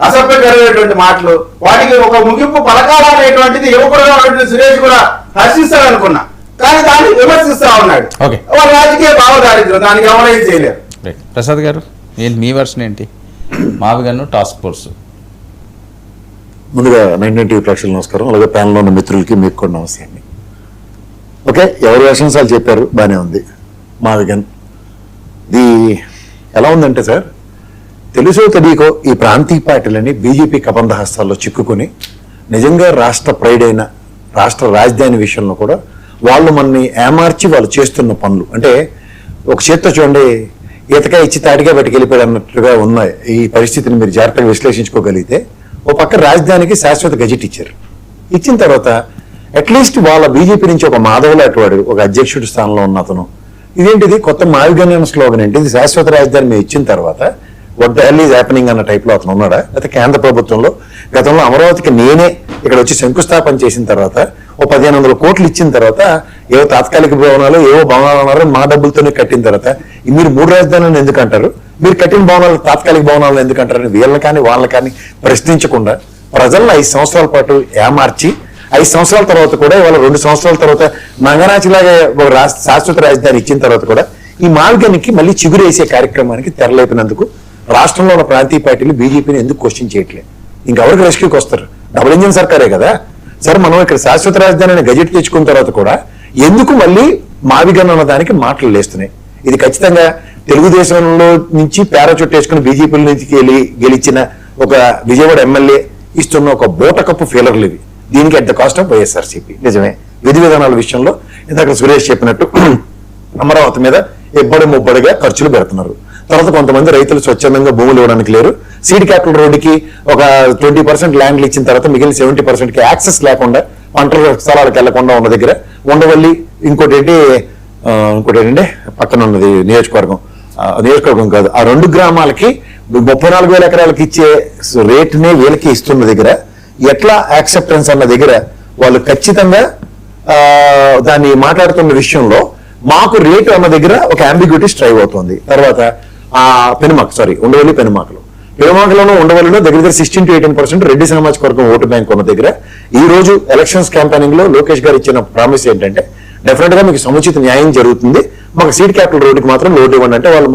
అసభ్యకరమైనటువంటి మాటలు, వాటికి ఒక ముగింపు పలకాలనేటువంటిది యువకుడుగా ఉన్నటువంటి సురేష్ కూడా హర్షిస్తాడనుకున్నా, కానీ దాన్ని విమర్శిస్తా ఉన్నాడు. ఓకే. వాళ్ళ రాజకీయ భావదారిద్ర్యం, దానికి ఎవరైనా చేయలేరు. రైట్. ప్రసాద్ గారు ఏంటి మీ వర్షన్ ఏంటి? మావిగన్ను టాస్క్ ఫోర్స్. ముందుగా 99 ప్రేక్షకులకు నమస్కారం, అలాగే ప్యానల్లో ఉన్న మిత్రులకి మీకు కూడా నమస్తే అండి. ఓకే, ఎవరి వెర్షన్స్ వాళ్ళు చెప్పారు, బాగానే ఉంది. మావిగన్ ఇది ఎలా ఉందంటే సార్, తెలుసో తెలియకో ఈ ప్రాంతీయ పార్టీలని బీజేపీ కబంధ హస్తాల్లో చిక్కుకొని నిజంగా రాష్ట్ర ప్రైడ్ అయిన రాష్ట్ర రాజధాని విషయంలో కూడా వాళ్ళు మనని ఏమార్చి వాళ్ళు చేస్తున్న పనులు అంటే ఒక చేత్తో చూడండి ఈతగా ఇచ్చి తాటిగా పట్టుకెళ్ళిపోయాడు అన్నట్టుగా ఉన్నాయి. ఈ పరిస్థితిని మీరు జాగ్రత్తగా విశ్లేషించుకోగలిగితే ఓ పక్క రాజధానికి శాశ్వత గజెట్ ఇచ్చారు. ఇచ్చిన తర్వాత అట్లీస్ట్ వాళ్ళ బీజేపీ నుంచి ఒక మాధవ్ లాంటి వాడు ఒక అధ్యక్షుడి స్థానంలో ఉన్న అతను ఇదేంటిది కొత్త మావిగన్ స్లోగన్ ఏంటి, ఇది శాశ్వత రాజధాని మేము ఇచ్చిన తర్వాత what the hell is happening అన్న టైప్లో అతను ఉన్నాడా? అయితే కేంద్ర ప్రభుత్వంలో గతంలో అమరావతికి నేనే ఇక్కడ వచ్చి శంకుస్థాపన చేసిన తర్వాత ఓ 1500 కోట్లు ఇచ్చిన తర్వాత ఏవో తాత్కాలిక భవనాలు ఏవో భవనాలు అన్నారు, మా డబ్బులతోనే కట్టిన తర్వాత మీరు 3 రాజధానులను ఎందుకు అంటారు, మీరు కట్టిన భవనాలు తాత్కాలిక భవనాలను ఎందుకు అంటారని వీళ్ళని కానీ వాళ్ళని కానీ ప్రశ్నించకుండా ప్రజలను 5 సంవత్సరాల పాటు ఏమార్చి 5 సంవత్సరాల తర్వాత కూడా ఇవాళ 2 సంవత్సరాల తర్వాత నంగనాచిలాగా ఒక శాశ్వత రాజధాని ఇచ్చిన తర్వాత కూడా ఈ మార్గానికి మళ్ళీ చిగురేసే కార్యక్రమానికి తెరలేపినందుకు రాష్ట్రంలో ఉన్న ప్రాంతీయ పార్టీలు బీజేపీని ఎందుకు క్వశ్చన్ చేయట్లేదు? ఇంకెవరికి రెస్క్యూకి వస్తారు? డబుల్ ఇంజిన్ సర్కారే కదా సార్. మనం ఇక్కడ శాశ్వత రాజధాని అనే గజెట్ తెచ్చుకున్న తర్వాత కూడా ఎందుకు మళ్ళీ మావిగన్ అన్న దానికి మాటలు లేస్తున్నాయి? ఇది ఖచ్చితంగా తెలుగుదేశంలో నుంచి పారాచూట్ వేసుకుని బీజేపీ నుంచి గెలిచిన ఒక విజయవాడ ఎమ్మెల్యే ఇస్తున్న ఒక బోటకప్పు ఫీలర్లు ఇవి. దీనికి at the cost of YSRCP. నిజమే, విధి విధానాల విషయంలో ఇందాక సురేష్ చెప్పినట్టు అమరావతి మీద ఎబ్బడి ముబ్బడిగా ఖర్చులు పెడుతున్నారు. తర్వాత కొంతమంది రైతులు స్వచ్ఛందంగా భూములు ఇవ్వడానికి లేరు. సీడ్ క్యాపిటల్ రోడ్డుకి ఒక 20% ల్యాండ్లు ఇచ్చిన తర్వాత మిగిలిన 70%కి యాక్సెస్ లేకుండా పంటల స్థలాలకు వెళ్లకుండా ఉన్న దగ్గర ఉండవల్లి ఇంకోటి ఏంటంటే పక్కన ఉన్నది నియోజకవర్గం కాదు, ఆ 2 గ్రామాలకి 34,000 ఎకరాలకి ఇచ్చే రేటునే వీళ్ళకి ఇస్తున్న దగ్గర ఎట్లా యాక్సెప్టెన్స్ అన్న దగ్గర వాళ్ళు ఖచ్చితంగా దాన్ని మాట్లాడుతున్న విషయంలో మాకు రేటు అన్న దగ్గర ఒక అంబిగ్యూటీ స్ట్రైవ్ అవుతుంది. తర్వాత ఉండవల్లి పెనుమాకలోనూ ఉండవల్లిలో దగ్గర 16 to 18% రెడ్డి సామాజిక వర్గం ఓటు బ్యాంక్ ఉన్న దగ్గర ఈ రోజు ఎలక్షన్స్ క్యాంపెయినింగ్ లో లోకేష్ గారు ఇచ్చిన ప్రామిస్ ఏంటంటే డెఫినెట్ గా మీకు సముచిత న్యాయం జరుగుతుంది, మాకు సీడ్ క్యాపిటల్ రోడ్డుకి మాత్రం ఓటు ఇవ్వండి అంటే వాళ్ళు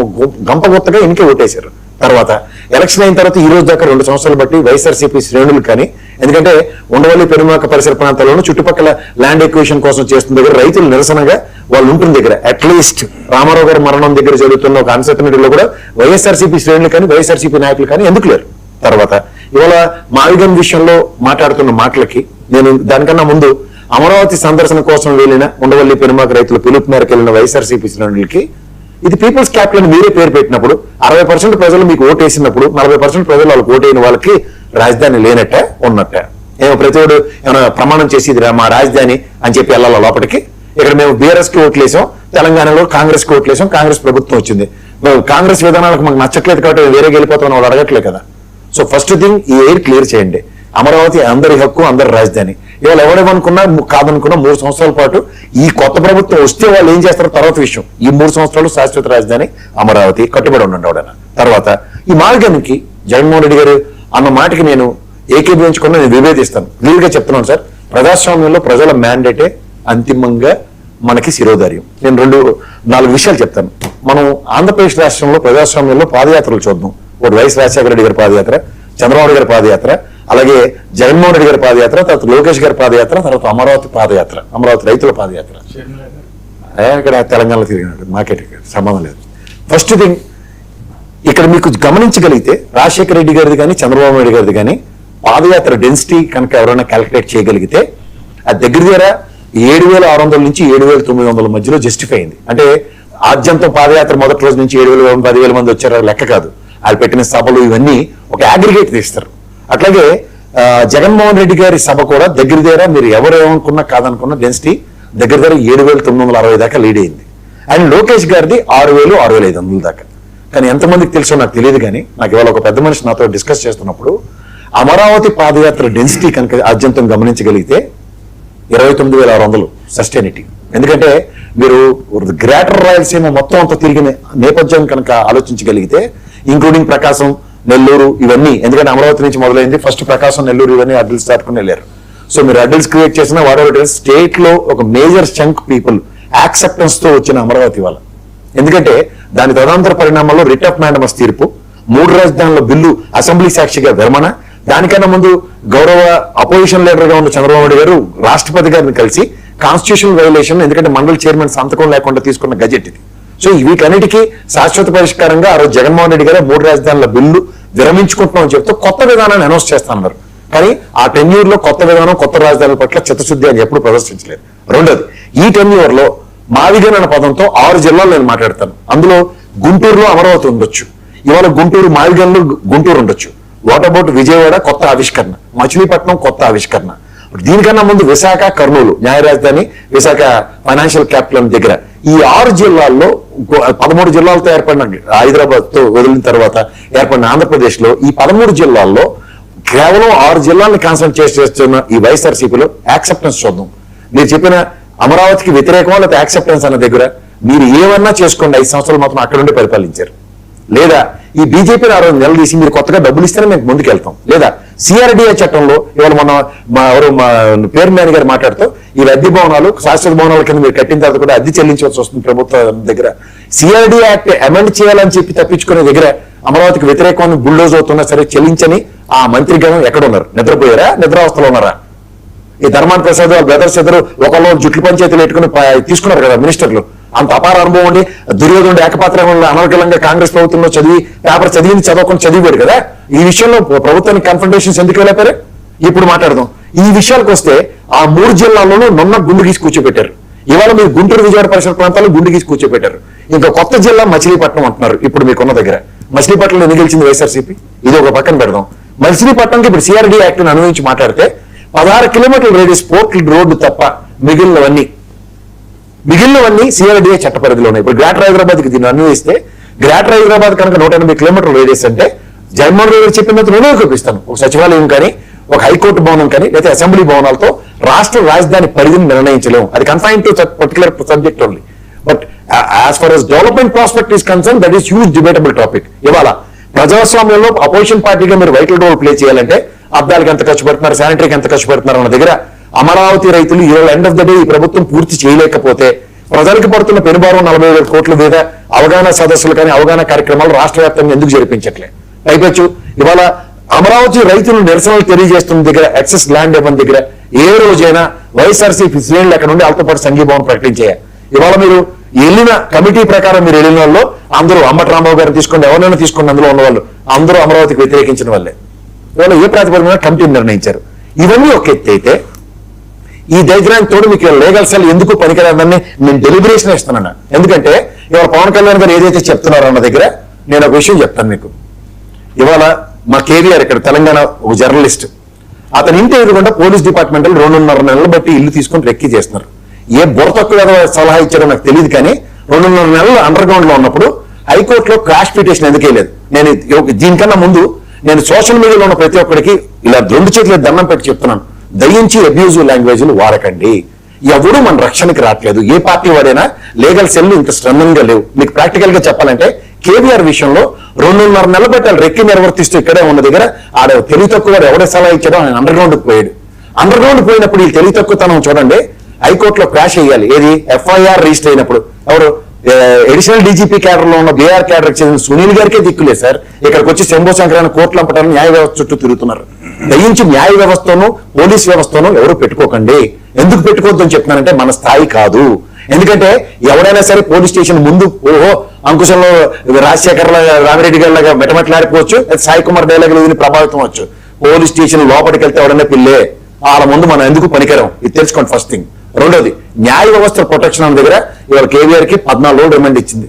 గంపగొత్తగా ఇన్కే ఓటేశారు. తర్వాత ఎలక్షన్ అయిన తర్వాత ఈ రోజు దాకా 2 సంవత్సరాలు బట్టి వైఎస్ఆర్సీపీ శ్రేణులు కానీ, ఎందుకంటే ఉండవల్లి పెనుమాక పరిసర ప్రాంతాల్లోనూ చుట్టుపక్కల ల్యాండ్ ఎక్విజిషన్ కోసం చేస్తున్న దగ్గర రైతులు నిరసనగా వాళ్ళు ఉంటున్న దగ్గర అట్లీస్ట్ రామారావు గారి మరణం దగ్గర జరుగుతున్న ఒక అన్సర్టనిటీలో కూడా వైఎస్ఆర్సీపీ శ్రేణులు కానీ వైఎస్ఆర్సీపీ నాయకులు కానీ ఎందుకు లేరు? తర్వాత ఇవాళ మావిగన్ విషయంలో మాట్లాడుతున్న మాటలకి నేను దానికన్నా ముందు అమరావతి సందర్శన కోసం వెళ్ళిన ఉండవల్లి పెనుమాక రైతుల పిలుపు మేరకు వెళ్ళిన వైఎస్ఆర్సీపీ శ్రేణులకి ఇది పీపుల్స్ క్యాపిటల్ అని మీరే పేరు పెట్టినప్పుడు 60% ప్రజలు మీకు ఓటేసినప్పుడు 40% ప్రజలు వాళ్ళకి ఓటైన వాళ్ళకి రాజధాని లేనట్ట ఉన్నట్ట? ఏమో ప్రతివాడు ఏమైనా ప్రమాణం చేసి ఇది మా రాజధాని అని చెప్పి వెళ్ళాలి లోపలికి? ఇక్కడ మేము బీఆర్ఎస్ కి ఓట్లేసాం, తెలంగాణలో కాంగ్రెస్ కి ఓట్లేసాం, కాంగ్రెస్ ప్రభుత్వం వచ్చింది, కాంగ్రెస్ విధానాలకు మాకు నచ్చట్లేదు కాబట్టి వేరే వెళ్ళిపోతామని వాళ్ళు అడగట్లేదు కదా. సో ఫస్ట్ థింగ్ ఈ ఎయిర్ క్లియర్ చేయండి. అమరావతి అందరి హక్కు, అందరి రాజధాని. ఇవాళ ఎవడేమనుకున్నా కాదనుకున్నా 3 సంవత్సరాల పాటు ఈ కొత్త ప్రభుత్వం వస్తే వాళ్ళు ఏం చేస్తారో తర్వాత విషయం. ఈ 3 సంవత్సరాలు శాశ్వత రాజధాని అమరావతి కట్టుబడి ఉండండి ఎవడన్నా. తర్వాత ఈ మార్గానికి జగన్మోహన్ రెడ్డి గారు అన్న మాటకి నేను ఏకీభవించుకున్నా, నేను విభేదిస్తాను. క్లియర్గా చెప్తున్నాను సార్, ప్రజాస్వామ్యంలో ప్రజల మ్యాండేటే అంతిమంగా మనకి శిరోధార్యం. నేను 4 విషయాలు చెప్తాను. మనం ఆంధ్రప్రదేశ్ రాష్ట్రంలో ప్రజాస్వామ్యంలో పాదయాత్రలు చూద్దాం. ఒకటి వైఎస్ రాజశేఖర రెడ్డి గారి పాదయాత్ర, చంద్రబాబు గారి పాదయాత్ర, అలాగే జగన్మోహన్ రెడ్డి గారి పాదయాత్ర, తర్వాత లోకేష్ గారి పాదయాత్ర, తర్వాత అమరావతి పాదయాత్ర, అమరావతి రైతుల పాదయాత్ర. ఇక్కడ తెలంగాణలో తిరిగినాడు, మాకేట సంబంధం లేదు. ఫస్ట్ థింగ్ ఇక్కడ మీకు గమనించగలిగితే రాజశేఖర రెడ్డి గారిది కానీ చంద్రబాబు నాయుడు గారిది కానీ పాదయాత్ర డెన్సిటీ కనుక ఎవరైనా క్యాలిక్యులేట్ చేయగలిగితే అది దగ్గర 7,600 నుంచి 7,900 మధ్యలో జస్టిఫై అయింది. అంటే ఆద్యంతం పాదయాత్ర మొదటి రోజు నుంచి 7,000 10,000 మంది వచ్చారు లెక్క కాదు. వాళ్ళు పెట్టిన సభలు ఇవన్నీ ఒక అగ్రిగేట్ తీస్తారు. అట్లాగే జగన్మోహన్ రెడ్డి గారి సభ కూడా దగ్గర మీరు ఎవరు ఏమనుకున్నా కాదనుకున్నా డెన్సిటీ దగ్గర 7,960 దాకా లీడ్ అయింది. అండ్ లోకేష్ గారిది 6,000 6,500 దాకా. కానీ ఎంతమందికి తెలుసో నాకు తెలియదు, కానీ నాకు ఇవాళ ఒక పెద్ద మనిషి నాతో డిస్కస్ చేస్తున్నప్పుడు అమరావతి పాదయాత్ర డెన్సిటీ కనుక ఆద్యంతం గమనించగలిగితే 29,600 సస్టైనిటీ. ఎందుకంటే మీరు గ్రేటర్ రాయలసీమ మొత్తం అంతా తిరిగిన నేపథ్యం కనుక ఆలోచించగలిగితే ఇంక్లూడింగ్ ప్రకాశం, నెల్లూరు ఇవన్నీ. ఎందుకంటే అమరావతి నుంచి మొదలైంది, ఫస్ట్ ప్రకాశం, నెల్లూరు ఇవన్నీ అడ్రస్ దాటుకుని వెళ్ళారు. సో మీరు అడ్రస్ క్రియేట్ చేసిన వాడేవాటి స్టేట్ లో ఒక మేజర్ చంక్ పీపుల్ యాక్సెప్టెన్స్ తో వచ్చిన అమరావతి వాళ్ళ. ఎందుకంటే దాని తదనంతర పరిణామాల్లో రిట్ ఆఫ్ మ్యాండమస్ తీర్పు, 3 రాజధానుల బిల్లు అసెంబ్లీ సాక్షిగా విరమణ, దానికన్నా ముందు గౌరవ అపోజిషన్ లీడర్ గా ఉన్న చంద్రబాబు నాయుడు గారు రాష్ట్రపతి గారిని కలిసి కాన్స్టిట్యూషనల్ వైలేషన్, ఎందుకంటే మండలి చైర్మన్ సంతకం లేకుండా తీసుకున్న గజెట్ ఇది. సో వీటన్నిటికీ శాశ్వత పరిష్కారంగా ఆ రోజు జగన్మోహన్ రెడ్డి గారు 3 రాజధానుల బిల్లు విరమించుకుంటున్నామని చెప్తూ కొత్త విధానాన్ని అనౌన్స్ చేస్తానన్నారు. కానీ ఆ టెన్యూర్ లో కొత్త విధానం, కొత్త రాజధానుల పట్ల చిత్తశుద్ధి అని ఎప్పుడు ప్రదర్శించలేదు. రెండోది, ఈ టెన్యూర్ లో మావిగన్ అనే పదంతో 6 జిల్లాలు నేను మాట్లాడతాను. అందులో గుంటూరులో అమరావతి ఉండొచ్చు, ఇవాళ గుంటూరు మావిగన్లో గుంటూరు ఉండొచ్చు. వాట్ అబౌట్ విజయవాడ కొత్త ఆవిష్కరణ, మచిలీపట్నం కొత్త ఆవిష్కరణ. దీనికన్నా ముందు విశాఖ, కర్నూలు న్యాయ రాజధాని, విశాఖ ఫైనాన్షియల్ క్యాపిటల్ దగ్గర. ఈ 6 జిల్లాల్లో 13 జిల్లాలతో ఏర్పడిన హైదరాబాద్ తో వదిలిన తర్వాత ఏర్పడిన ఆంధ్రప్రదేశ్ లో ఈ 13 జిల్లాల్లో కేవలం 6 జిల్లాలను కాన్సన్ట్రేట్ చేస్తున్న ఈ వైఎస్ఆర్సీపీలో యాక్సెప్టెన్స్ చూద్దాం. మీరు చెప్పిన అమరావతికి వ్యతిరేకమా లేదా యాక్సెప్టెన్స్ అన్న దగ్గర మీరు ఏమన్నా చేసుకోండి, 5 సంవత్సరాలు మాత్రం అక్కడ నుండి పరిపాలించారు. లేదా ఈ బీజేపీని 6 నెలలు తీసి మీరు కొత్తగా డబ్బులు ఇస్తేనే మేము ముందుకు వెళ్తాం. లేదా సిఆర్డీఏ చట్టంలో ఇవాళ మన మా పేర్మేని గారు మాట్లాడుతూ ఈ అద్దె భవనాలు శాశ్వత భవనాల కింద మీరు కట్టిన తర్వాత కూడా అద్దె చెల్లించవలసి వస్తుంది ప్రభుత్వం దగ్గర. సిఆర్డీ యాక్ట్ అమెండ్ చేయాలని చెప్పి తప్పించుకునే దగ్గర అమరావతికి వ్యతిరేకమైన బుల్డోజ్ అవుతున్నా సరే చెల్లించని ఆ మంత్రిగణం ఎక్కడున్నారు? నిద్రపోయారా? నిద్రావస్థలో ఉన్నారా? ఈ ధర్మాన్ ప్రసాద్ బ్రదర్స్ ఇద్దరు ఒకళ్ళు జుట్లు పంచాయతీలు పెట్టుకుని తీసుకున్నారు కదా మినిస్టర్లు. అంత అపార అనుభవం ఉండి దుర్యోధనుడు ఏకపాత్రంలో అనర్గళంగా కాంగ్రెస్ ప్రభుత్వంలో పేపర్ చదవకుండా చదివాడు కదా. ఈ విషయంలో ప్రభుత్వానికి కన్ఫంటేషన్స్ ఎందుకు వెళ్ళారు? ఇప్పుడు మాట్లాడదాం. ఈ విషయాలకు వస్తే ఆ 3 జిల్లాల్లోనూ నున్న గుండు గీసి కూర్చోబెట్టారు. ఇవాళ మీరు గుంటూరు, విజయవాడ పరిసర ప్రాంతాల్లో గుండు గీసి కూర్చోబెట్టారు. ఇంకా కొత్త జిల్లా మచిలీపట్నం అంటున్నారు. ఇప్పుడు మీకున్న దగ్గర మచిలీపట్నంలో ఎన్ని గెలిచింది వైఎస్ఆర్సీపీ? ఇది ఒక పక్కన పెడదాం. మచిలీపట్నంకి ఇప్పుడు సిఆర్డీ యాక్ట్ అనుభవించి మాట్లాడితే 16 కిలోమీటర్ల రేడియస్ పోర్ట్ రోడ్డు తప్ప మిగిలినవన్నీ సిఆర్డీఏ చట్ట పరిధిలో ఉన్నాయి. ఇప్పుడు గ్రేటర్ హైదరాబాద్కి దీన్ని అన్వయిస్తే గ్రేటర్ హైదరాబాద్ కనుక 180 కిలోమీటర్ల రేడియస్ అంటే జగన్మోహన్ రెడ్డి గారు చెప్పినంత నేనే చూపిస్తాను. ఒక సచివాలయం కానీ, ఒక హైకోర్టు భవనం కానీ, లేదా అసెంబ్లీ భవనాలతో రాష్ట్ర రాజధాని పరిధిని నిర్ణయించలేము. అది confine to particular subject only. But as for as development prospect is concern, that is huge debatable topic. ఇవాళ ప్రజాస్వామ్యంలో అపోజిషన్ పార్టీగా మీరు వైటల్ రోల్ ప్లే చేయాలంటే అద్దాలకు ఎంత ఖర్చు పెడుతున్నారు, శానిటరీకి ఎంత ఖర్చు పెడుతున్నారు అన్న దగ్గర అమరావతి రైతులు ఈ ఎండ్ ఆఫ్ ద డే ఈ ప్రభుత్వం పూర్తి చేయలేకపోతే ప్రజలకు పడుతున్న పెనుభారం 40,000 కోట్ల మీద అవగాహన సదస్సులు కానీ అవగాహన కార్యక్రమాలు రాష్ట్ర వ్యాప్తంగా ఎందుకు జరిపించట్లే? పైపెచ్చు ఇవాళ అమరావతి రైతులు నిరసనలు తెలియజేస్తున్న దగ్గర ఎక్సెస్ ల్యాండ్ ఇవ్వని దగ్గర ఏ రోజైనా వైఎస్ఆర్సీపీ శ్రేణులు అక్కడ నుండి వాళ్ళతో పాటు సంఘీభావం ప్రకటించాయి. ఇవాళ మీరు వెళ్ళిన కమిటీ ప్రకారం మీరు వెళ్ళిన వాళ్ళు అందరూ అంబటి రాంబాబు గారిని తీసుకోండి, ఎవరైనా తీసుకోండి, అందులో ఉన్న వాళ్ళు అందరూ అమరావతికి వ్యతిరేకించిన వాళ్ళే. ఇవాళ ఏ ప్రాతిపదికన కమిటీని నిర్ణయించారు? ఇవన్నీ ఒక ఎత్తి అయితే ఈ దైర్యానికి తోడు మీకు లీగల్ సెల్ ఎందుకు పనికిరాదని నేను డెలిబరేషన్ ఇస్తున్నాను. ఎందుకంటే ఇవాళ పవన్ కళ్యాణ్ గారు ఏదైతే చెప్తున్నారో అన్న దగ్గర నేను ఒక విషయం చెప్తాను మీకు. ఇవాళ మా కేవీఆర్ ఇక్కడ తెలంగాణ ఒక జర్నలిస్ట్, అతని ఇంటి ఎదురుకుండా పోలీస్ డిపార్ట్మెంట్ 2.5 నెలలు బట్టి ఇల్లు తీసుకుని రెక్కి చేస్తున్నారు. ఏ బుర్ర తక్కువ సలహా ఇచ్చారో నాకు తెలియదు, కానీ 2.5 నెలలు అండర్ గ్రౌండ్ లో ఉన్నప్పుడు హైకోర్టులో క్రాష్ పిటిషన్ ఎందుకు వేయలేదు? నేను దీనికన్నా ముందు నేను సోషల్ మీడియాలో ఉన్న ప్రతి ఒక్కరికి ఇలా 2 చేతులు దండం పెట్టి చెప్తున్నాను, దయించి అబ్యూజివ్ లాంగ్వేజ్లు వాడకండి. ఎవరు మన రక్షణకి రావట్లేదు. ఏ పార్టీ వాడైనా లీగల్ సెల్ ఇంత స్ట్రెంగ్ గా లేవు. మీకు ప్రాక్టికల్ గా చెప్పాలంటే కేవీఆర్ విషయంలో 2.5 నెలలు బట్టి వాళ్ళు రెక్కి నిర్వర్తిస్తూ ఇక్కడే ఉన్న దగ్గర ఆడ తెలివి తక్కువ వాడు ఎవడే సలహా ఇచ్చాడో ఆయన అండర్ గ్రౌండ్ పోయాడు. అండర్ గ్రౌండ్ పోయినప్పుడు ఈ తెలివి తక్కువతనం చూడండి. హైకోర్టులో క్రాష్ చేయాలి. ఏది? ఎఫ్ఐఆర్ రిజిస్టర్ అయినప్పుడు ఎవరు అడిషనల్ డీజీపీ క్యాడర్ లో ఉన్న బీఆర్ క్యాడర్ చెందిన సునీల్ గారికే దిక్కులే సార్. ఇక్కడికి వచ్చి శంభో శంకరాన్ని కోర్టులు అంపటాన్ని న్యాయ వ్యవస్థ చుట్టూ తిరుగుతున్నారు. దయించి న్యాయ వ్యవస్థను పోలీస్ వ్యవస్థను ఎవరు పెట్టుకోకండి. ఎందుకు పెట్టుకోవద్దని చెప్తున్నానంటే మన స్థాయి కాదు. ఎందుకంటే ఎవరైనా సరే పోలీస్ స్టేషన్ ముందు ఓహో అంకుశంలో రాజశేఖర్ రామిరెడ్డి గారి లాగా మెటమెట్లాడిపోవచ్చు, సాయి కుమార్ డైలాగ్ విని ప్రభావితం అవచ్చు. పోలీస్ స్టేషన్ లోపలికి వెళ్తే ఎవడన్నా పిల్లే, వాళ్ళ ముందు మనం ఎందుకు పనికిరాం, ఇది తెలుసుకోండి ఫస్ట్ థింగ్. రెండోది, న్యాయ వ్యవస్థ ప్రొటెక్షన్ అన్న దగ్గర ఇవాళ కేవీఆర్ కి 14 రోజులు రిమాండ్ ఇచ్చింది.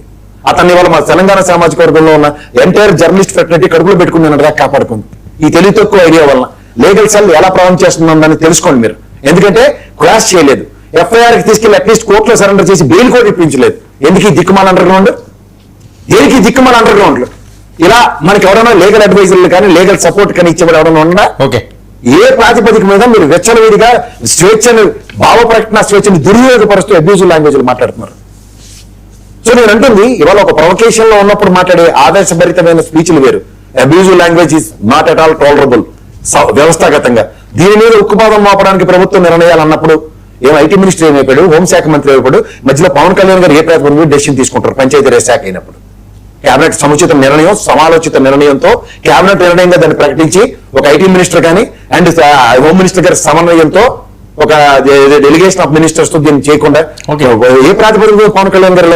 అతన్ని ఇవాళ మా తెలంగాణ సామాజిక వర్గంలో ఉన్న ఎంటైర్ జర్నలిస్ట్ ఫ్రెటర్నిటీ కడుపులో పెట్టుకుని కాపాడుకుంది. ఈ తెలివి తక్కువ ఐడియా వల్ల లీగల్ సెల్ ఎలా ప్రభావం చేస్తుందని తెలుసుకోండి మీరు. ఎందుకంటే క్రాష్ చేయలేదు, ఎఫ్ఐఆర్ కి తీసుకెళ్లి అట్లీస్ట్ కోర్టులో సరెండర్ చేసి బెయిల్ కూడా ఇప్పించలేదు. ఎందుకు ఈ దిక్కుమాల అండర్ గ్రౌండ్? దేనికి దిక్కుమాల అండర్ గ్రౌండ్? ఇలా మనకి ఎవరైనా లీగల్ అడ్వైజర్లు కానీ లీగల్ సపోర్ట్ కానీ ఇచ్చేవాడు ఎవరైనా ఉన్నా ఏ ప్రాతిపదిక మీద మీరు వెచ్చలవిడిగా స్వేచ్ఛను భావ ప్రకటన స్వేచ్ఛను దుర్వినియోగపరుస్తూ అబ్యూజివ్ లాంగ్వేజ్ మాట్లాడుతున్నారు? సో నేను అంటుంది ఇవాళ ఒక ప్రొవకేషన్ లో ఉన్నప్పుడు మాట్లాడే ఆవేశభరితమైన స్పీచ్లు వేరు. Abusive language is not at all tolerable వ్యవస్థాగతంగా. దీని మీద ఉక్కుపాదం మోపడానికి ప్రభుత్వం నిర్ణయాలు అన్నప్పుడు ఐటీ మినిస్టర్ ఏమైపోయాడు, హోంశాఖ మంత్రి అయిపోయాడు, మధ్యలో పవన్ కళ్యాణ్ గారు ఏ ప్రాతిపదికన డెసిషన్ తీసుకుంటారు పంచాయతీరాజ్ శాఖ అయినప్పుడు? కేబినెట్ సముచిత నిర్ణయం, సమాలోచిత నిర్ణయంతో కేబినెట్ నిర్ణయంగా దాన్ని ప్రకటించి ఒక ఐటీ మినిస్టర్ కానీ అండ్ హోమ్ మినిస్టర్ గారి సమన్వయంతో ఒక డెలిగేషన్ ఆఫ్ మినిస్టర్స్ తో దీన్ని చేయకుండా ఏ ప్రాతిపదికన పవన్ కళ్యాణ్ గారు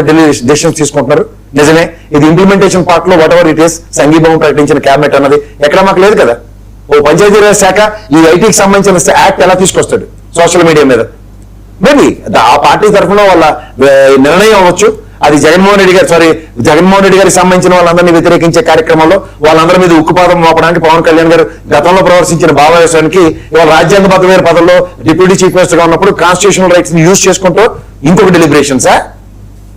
డెసిషన్స్ తీసుకుంటున్నారు? నిజమే, ఇది ఇంప్లిమెంటేషన్ పార్ట్ లో వాట్ ఎవర్ ఇట్ ఈస్ సంఘీభావం ప్రకటించిన కేబినెట్ అన్నది ఎక్కడ మాకు లేదు కదా. ఓ పంచాయతీరాజ్ శాఖ ఈ ఐటీకి సంబంధించిన యాక్ట్ ఎలా తీసుకొస్తాడు సోషల్ మీడియా మీద? మేబీ ఆ పార్టీ తరఫున వాళ్ళ నిర్ణయం అవ్వచ్చు. అది జగన్మోహన్ రెడ్డి గారికి సంబంధించిన వాళ్ళందరినీ వ్యతిరేకించే కార్యక్రమంలో వాళ్ళందరి మీద ఉక్కుపాదం మోపడానికి పవన్ కళ్యాణ్ గారు గతంలో ప్రదర్శించిన భావావేశానికి ఇవాళ రాజ్యాంగబద్ధమైన పదవుల్లో డిప్యూటీ చీఫ్ మినిస్టర్ గా ఉన్నప్పుడు కాన్స్టిట్యూషనల్ రైట్స్ ని యూజ్ చేసుకుంటూ ఇంకొక డెలిబరేషన్సా?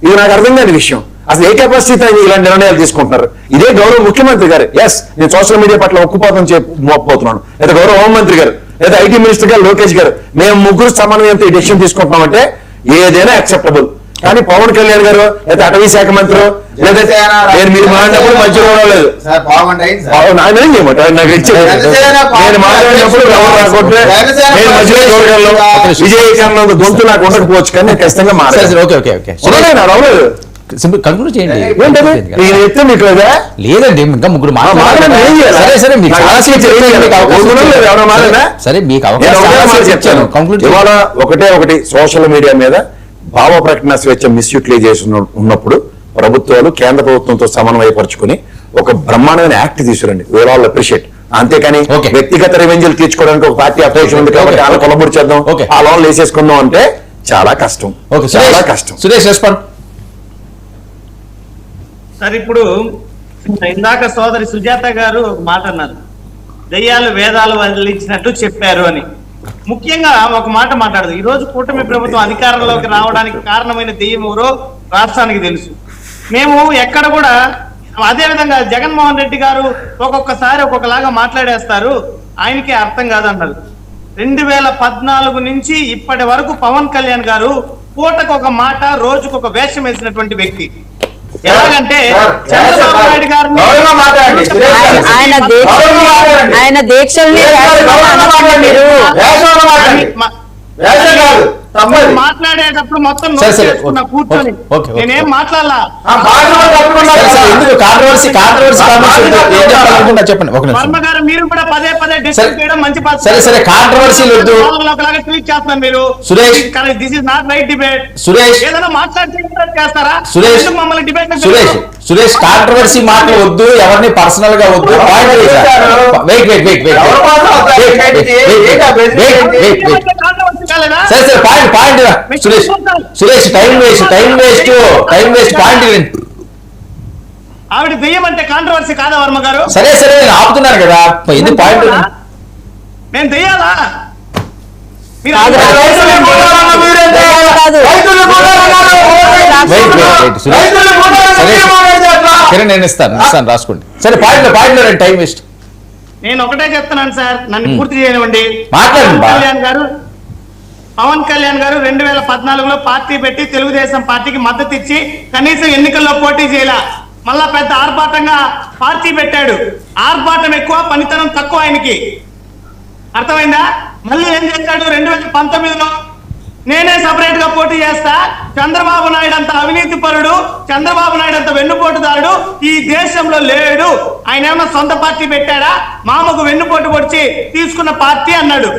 ఇది నాకు అర్థం కాని విషయం. అసలు ఏ కెపాసిటీ ఇలాంటి నిర్ణయాలు తీసుకుంటున్నారు? ఇదే గౌరవ ముఖ్యమంత్రి గారు, ఎస్ నేను సోషల్ మీడియా పట్ల ఉక్కుపాదం మోపబోతున్నాను, లేదా గౌరవ హోంమంత్రి గారు, లేదా ఐటీ మినిస్టర్ గారు లోకేష్ గారు, మేము ముగ్గురు సమన్వయంతో ఈ డెసిషన్ తీసుకుంటున్నామంటే ఏదైనా యాక్సెప్టబుల్. కానీ పవన్ కళ్యాణ్ గారు లేదా అటవీ శాఖ మంత్రి లేదా నేను మీరు మాట్లాడినప్పుడు మధ్యలో లేదు, నేను మాట్లాడినప్పుడు నేను మధ్యలో చూడగలను, విజయకరణ గొంతు నాకు ఉండకపోవచ్చు, కానీ నేను ఖచ్చితంగా మాట్లాడలేదు. కంక్లూడ్ చేయండి. నేను చెప్తే మీకు లేదా? లేదండి, ఇంకా ముగ్గురు సరే మీకు సరే మీకు చెప్తాను. ఇవాళ ఒకటి సోషల్ మీడియా మీద భావ ప్రకటన స్వేచ్ఛ మిస్యూటిలైజేషన్ ఉన్నప్పుడు ప్రభుత్వాలు కేంద్ర ప్రభుత్వంతో సమన్వయపరుచుకుని ఒక బ్రహ్మాండమైన యాక్ట్ తీసుకురండి. We are all appreciate. అంతేకాని వ్యక్తిగత రెవెన్యూలు తీర్చుకోవడానికి ఒక పార్టీ అపోజిషన్ ఉంది కాబట్టి అలా కొలబడి చేద్దాం, ఆ లోన్లు వేసేసుకుందాం అంటే చాలా కష్టం, చాలా కష్టం. సురేష్ రెస్పాండ్. సార్, ఇప్పుడు ఇందాక సోదరి సుజాత గారు ఒక మాట అన్నారు, దయ్యాలు వేదాలు వదిలించినట్టు చెప్పారు అని. ముఖ్యంగా ఒక మాట మాట్లాడదు. ఈ రోజు కూటమి ప్రభుత్వం అధికారంలోకి రావడానికి కారణమైన దెయ్యం ఎవరో రాష్ట్రానికి తెలుసు. మేము ఎక్కడ కూడా అదే విధంగా జగన్మోహన్ రెడ్డి గారు ఒక్కొక్కసారి ఒక్కొక్కలాగా మాట్లాడేస్తారు, ఆయనకే అర్థం కాదన్నారు. 2014 నుంచి ఇప్పటి వరకు పవన్ కళ్యాణ్ గారు పూటకు ఒక మాట, రోజుకు ఒక వేషం వేసినటువంటి వ్యక్తి. ఎలాగంటే చంద్రబాబు నాయుడు గారిని ఆయన దీక్షల్ని మాట్లాడేటప్పుడు మొత్తం కూర్చొని నేనేం మాట్లాడాలా? వర్మ గారు మీరు కూడా పదే పదే డిస్కస్ చేయడం మంచి ట్వీట్ చేస్తున్నారు మీరు. This is not right debate. ఏదైనా మాట్లాడితే చేస్తారా? మమ్మల్ని డిబేట్ సురేష్ కాంట్రవర్సీ మాటలు వద్దు, ఎవరిని పర్సనల్ గా వద్దు. Suresh time waste point. ఆవిడ దెయ్యం అంటే కాంట్రవర్సీ కాదా వర్మ గారు? సరే నేను ఆపుతున్నాను కదా, ఇది పాయింట్. నేను దెయ్యాలా? సరే నేను ఇస్తాను రాసుకోండి. సరే పాయింట్ టైం వేస్ట్. నేను ఒకటే చెప్తున్నాను సార్, నన్ను పూర్తి చేయనివ్వండి. పవన్ కళ్యాణ్ గారు 2014లో పార్టీ పెట్టి తెలుగుదేశం పార్టీకి మద్దతు ఇచ్చి కనీసం ఎన్నికల్లో పోటీ చేయాల. మళ్ళా పెద్ద ఆర్భాటంగా పార్టీ పెట్టాడు. ఆర్భాటం ఎక్కువ, పనితనం తక్కువ ఆయనకి. అర్థమైందా? మళ్ళీ ఏం చేశాడు? 2019లో నేనే సపరేట్ గా పోటీ చేస్తా, చంద్రబాబు నాయుడు అంత అవినీతి పరుడు, చంద్రబాబు నాయుడు అంత వెన్నుపోటుదారుడు ఈ దేశంలో లేడు. ఆయన ఏమన్నా సొంత పార్టీ పెట్టాడా? మామకు వెన్నుపోటు పొడిచి తీసుకున్న పార్టీ అన్నాడు.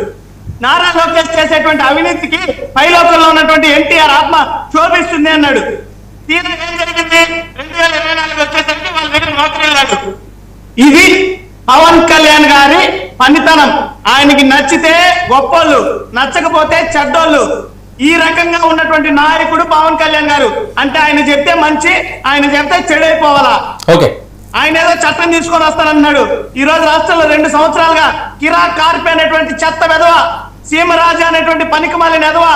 నారా లోకేష్ చేసేటువంటి అవినీతికి పైలోకంలో ఉన్నటువంటి ఎన్టీఆర్ ఆత్మ శోభిస్తుంది అన్నాడు. తీరా ఏం జరిగింది? 2024 వచ్చేసరికి వాళ్ళ దగ్గర నౌకరీ వెళ్ళాడు. ఇది పవన్ కళ్యాణ్ గారి పనితనం. ఆయనకి నచ్చితే గొప్పోళ్ళు, నచ్చకపోతే చెడ్డోళ్ళు. ఈ రకంగా ఉన్నటువంటి నాయకుడు పవన్ కళ్యాణ్ గారు. అంటే ఆయన చెప్తే మంచి, ఆయన చెప్తే చెడైపోవాలా. ఆయన ఏదో చట్టం తీసుకొని వస్తానన్నాడు. ఈ రోజు రాష్ట్రంలో 2 సంవత్సరాలుగా కిరా కార్పే అనేటువంటి చెత్త వెధవ, సీమరాజు అనేటువంటి పనికిమాలిన ఎదవ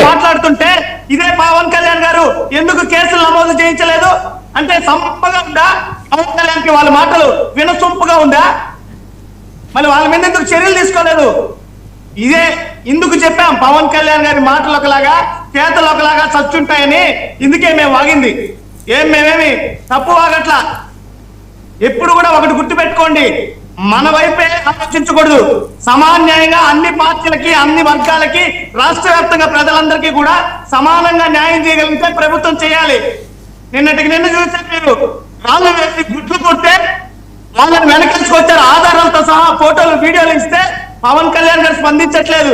మాట్లాడుతుంటే ఇదే పవన్ కళ్యాణ్ గారు ఎందుకు కేసులు నమోదు చేయించలేదు? అంటే సంపగా ఉందా పవన్ కళ్యాణ్ కి? వాళ్ళ మాటలు వినసొంపుగా ఉందా? మళ్ళీ వాళ్ళ మీద ఎందుకు చర్యలు తీసుకోలేదు? ఇదే ఇందుకు చెప్పాం, పవన్ కళ్యాణ్ గారి మాటలు ఒకలాగా, చేతలు ఒకలాగా చచ్చుంటాయని ఇందుకే మేము వాగింది. మేమేమి తప్పు వాగట్లా. ఎప్పుడు కూడా ఒకటి గుర్తుపెట్టుకోండి, మన వైపే ఆలోచించకూడదు. సమాన్యాయంగా అన్ని పార్టీలకి, అన్ని వర్గాలకి, రాష్ట్ర వ్యాప్తంగా ప్రజలందరికీ కూడా సమానంగా న్యాయం చేయగలిగితే ప్రభుత్వం చేయాలి. నిన్న చూస్తే మీరు రాళ్ళు వేసి గుడ్లు కొట్టే వాళ్ళని వెనకేసుకొచ్చారు. ఆధారాలతో సహా ఫోటోలు, వీడియోలు ఇస్తే పవన్ కళ్యాణ్ గారు స్పందించట్లేదు.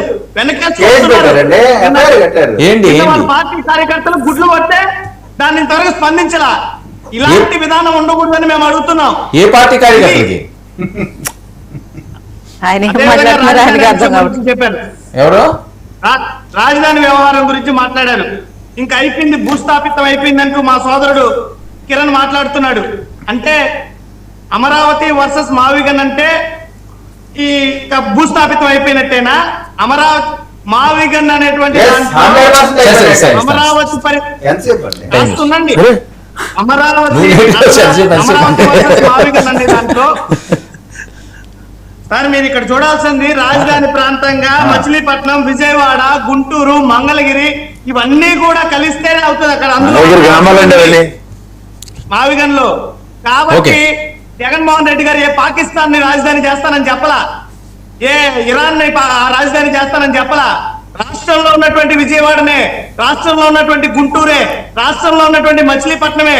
ఏంటి పార్టీ కార్యకర్తలు గుడ్లు కొట్టే దాన్ని త్వరగా స్పందించలా. ఇలాంటి విధానం ఉండకూడదని మేము అడుగుతున్నాం. ఏ పార్టీ కార్యకర్తలకి? ఆయన ఏం మాట్లాడుతున్నారో ఆయనకి అర్థం కావచ్చు. చెప్పారు ఎవరు? రాజధాని వ్యవహారం గురించి మాట్లాడారు. ఇంకా అయిపోయింది, భూస్థాపితం అయిపోయింది అంటూ మా సోదరుడు కిరణ్ మాట్లాడుతున్నాడు. అంటే అమరావతి వర్సెస్ మావిగన్ అంటే ఈ భూస్థాపితం అయిపోయినట్టేనా? అమరావతి మావిగన్ అనేటువంటి అమరావతి రాస్తుందండి. అమరావతి మావిగన్ అనే దాంట్లో సార్ మీరు ఇక్కడ చూడాల్సింది రాజధాని ప్రాంతంగా మచిలీపట్నం, విజయవాడ, గుంటూరు, మంగళగిరి ఇవన్నీ కూడా కలిస్తేనే అవుతుంది అక్కడ మావిగన్ లో. కాబట్టి జగన్మోహన్ రెడ్డి గారు ఏ పాకిస్తాన్ ని రాజధాని చేస్తానని చెప్పలా, ఏ ఇరాన్ ని రాజధాని చేస్తానని చెప్పలా. రాష్ట్రంలో ఉన్నటువంటి విజయవాడనే, రాష్ట్రంలో ఉన్నటువంటి గుంటూరే, రాష్ట్రంలో ఉన్నటువంటి మచిలీపట్నమే.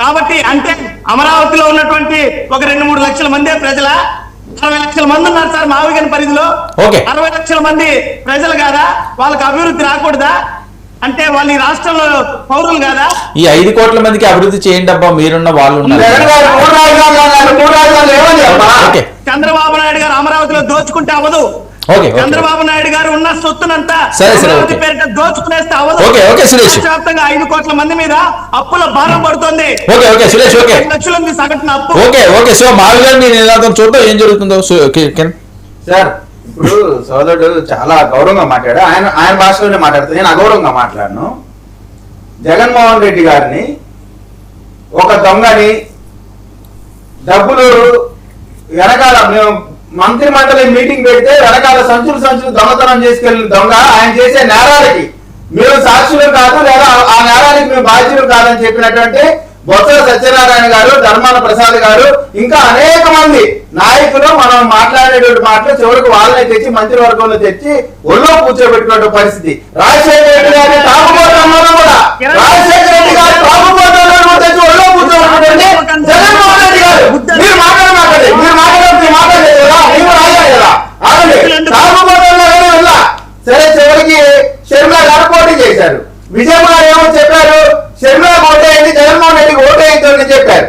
కాబట్టి అంటే అమరావతిలో ఉన్నటువంటి ఒక 2-3 లక్షల మందే ప్రజల, 60 లక్షల మంది ఉన్నారు సార్ మావిగన్ పరిధిలో. 60 లక్షల మంది ప్రజలు కాదా? వాళ్ళకి అభివృద్ధి రాకూడదా? అంటే వాళ్ళు ఈ రాష్ట్రంలో పౌరులు కాదా? ఈ 5 కోట్ల మందికి అభివృద్ధి చేయండి అబ్బా, మీరున్న వాళ్ళు ఉన్నారు. చంద్రబాబు నాయుడు గారు అమరావతిలో దోచుకుంటే అవ్వదు. చంద్రబాబు నాయుడు గారు ఉన్న సొత్తునంతా అమరావతి పేరిట దోచుకునేస్తే అవ్వదు. వ్యాప్తంగా 5 కోట్ల మంది మీద అప్పుల భారం పడుతుంది. లక్షల మంది సగటున అప్పు. సో మావిగన్ చూద్దాం ఏం జరుగుతుందో. సార్ ఇప్పుడు సోదరుడు చాలా గౌరవంగా మాట్లాడు, ఆయన భాషలోనే మాట్లాడుతూ నేను అగౌరవంగా మాట్లాడను. జగన్మోహన్ రెడ్డి గారిని ఒక దొంగని డబ్బులు వెనకాల మేము మంత్రి మండలి మీటింగ్ పెడితే వెనకాల సంచులు దొంగతనం చేసుకెళ్ళిన దొంగ ఆయన చేసే నేరాలకి మేము సాక్షులు కాదు, లేదా ఆ నేరానికి మేము బాధ్యులు కాదని చెప్పినటువంటి బొత్స సత్యనారాయణ గారు, ధర్మాన ప్రసాద్ గారు, ఇంకా అనేక మంది నాయకులు మనం మాట్లాడేటువంటి మాటలు చివరికి వాళ్ళని తెచ్చి మంత్రివర్గంలో తెచ్చి ఒళ్ళో కూర్చోబెట్టుకున్న పరిస్థితి. రాజశేఖర రెడ్డి గారిని తాగుబోతున్నారు కూడా, రాజశేఖర రెడ్డి గారు తాగుబోతున్నారు తెచ్చి ఒళ్ళో కూర్చోబెట్టుకుంటే జగన్మోహన్ రెడ్డి గారు మీరు మాట్లాడలేదు, మీరు మాట్లాడలేదు కదా, ನೀವು రాయాలి కదా, తాగుబోతున్నారు వెళ్ళా. సరే చివరికి షర్మిల గారు పోటీ చేశారు. విజయమ్మ గారు ఏమో చెప్పారు, షర్మిల ఓటేయండి, జగన్మోహన్ రెడ్డికి ఓటేయద్దని చెప్పారు.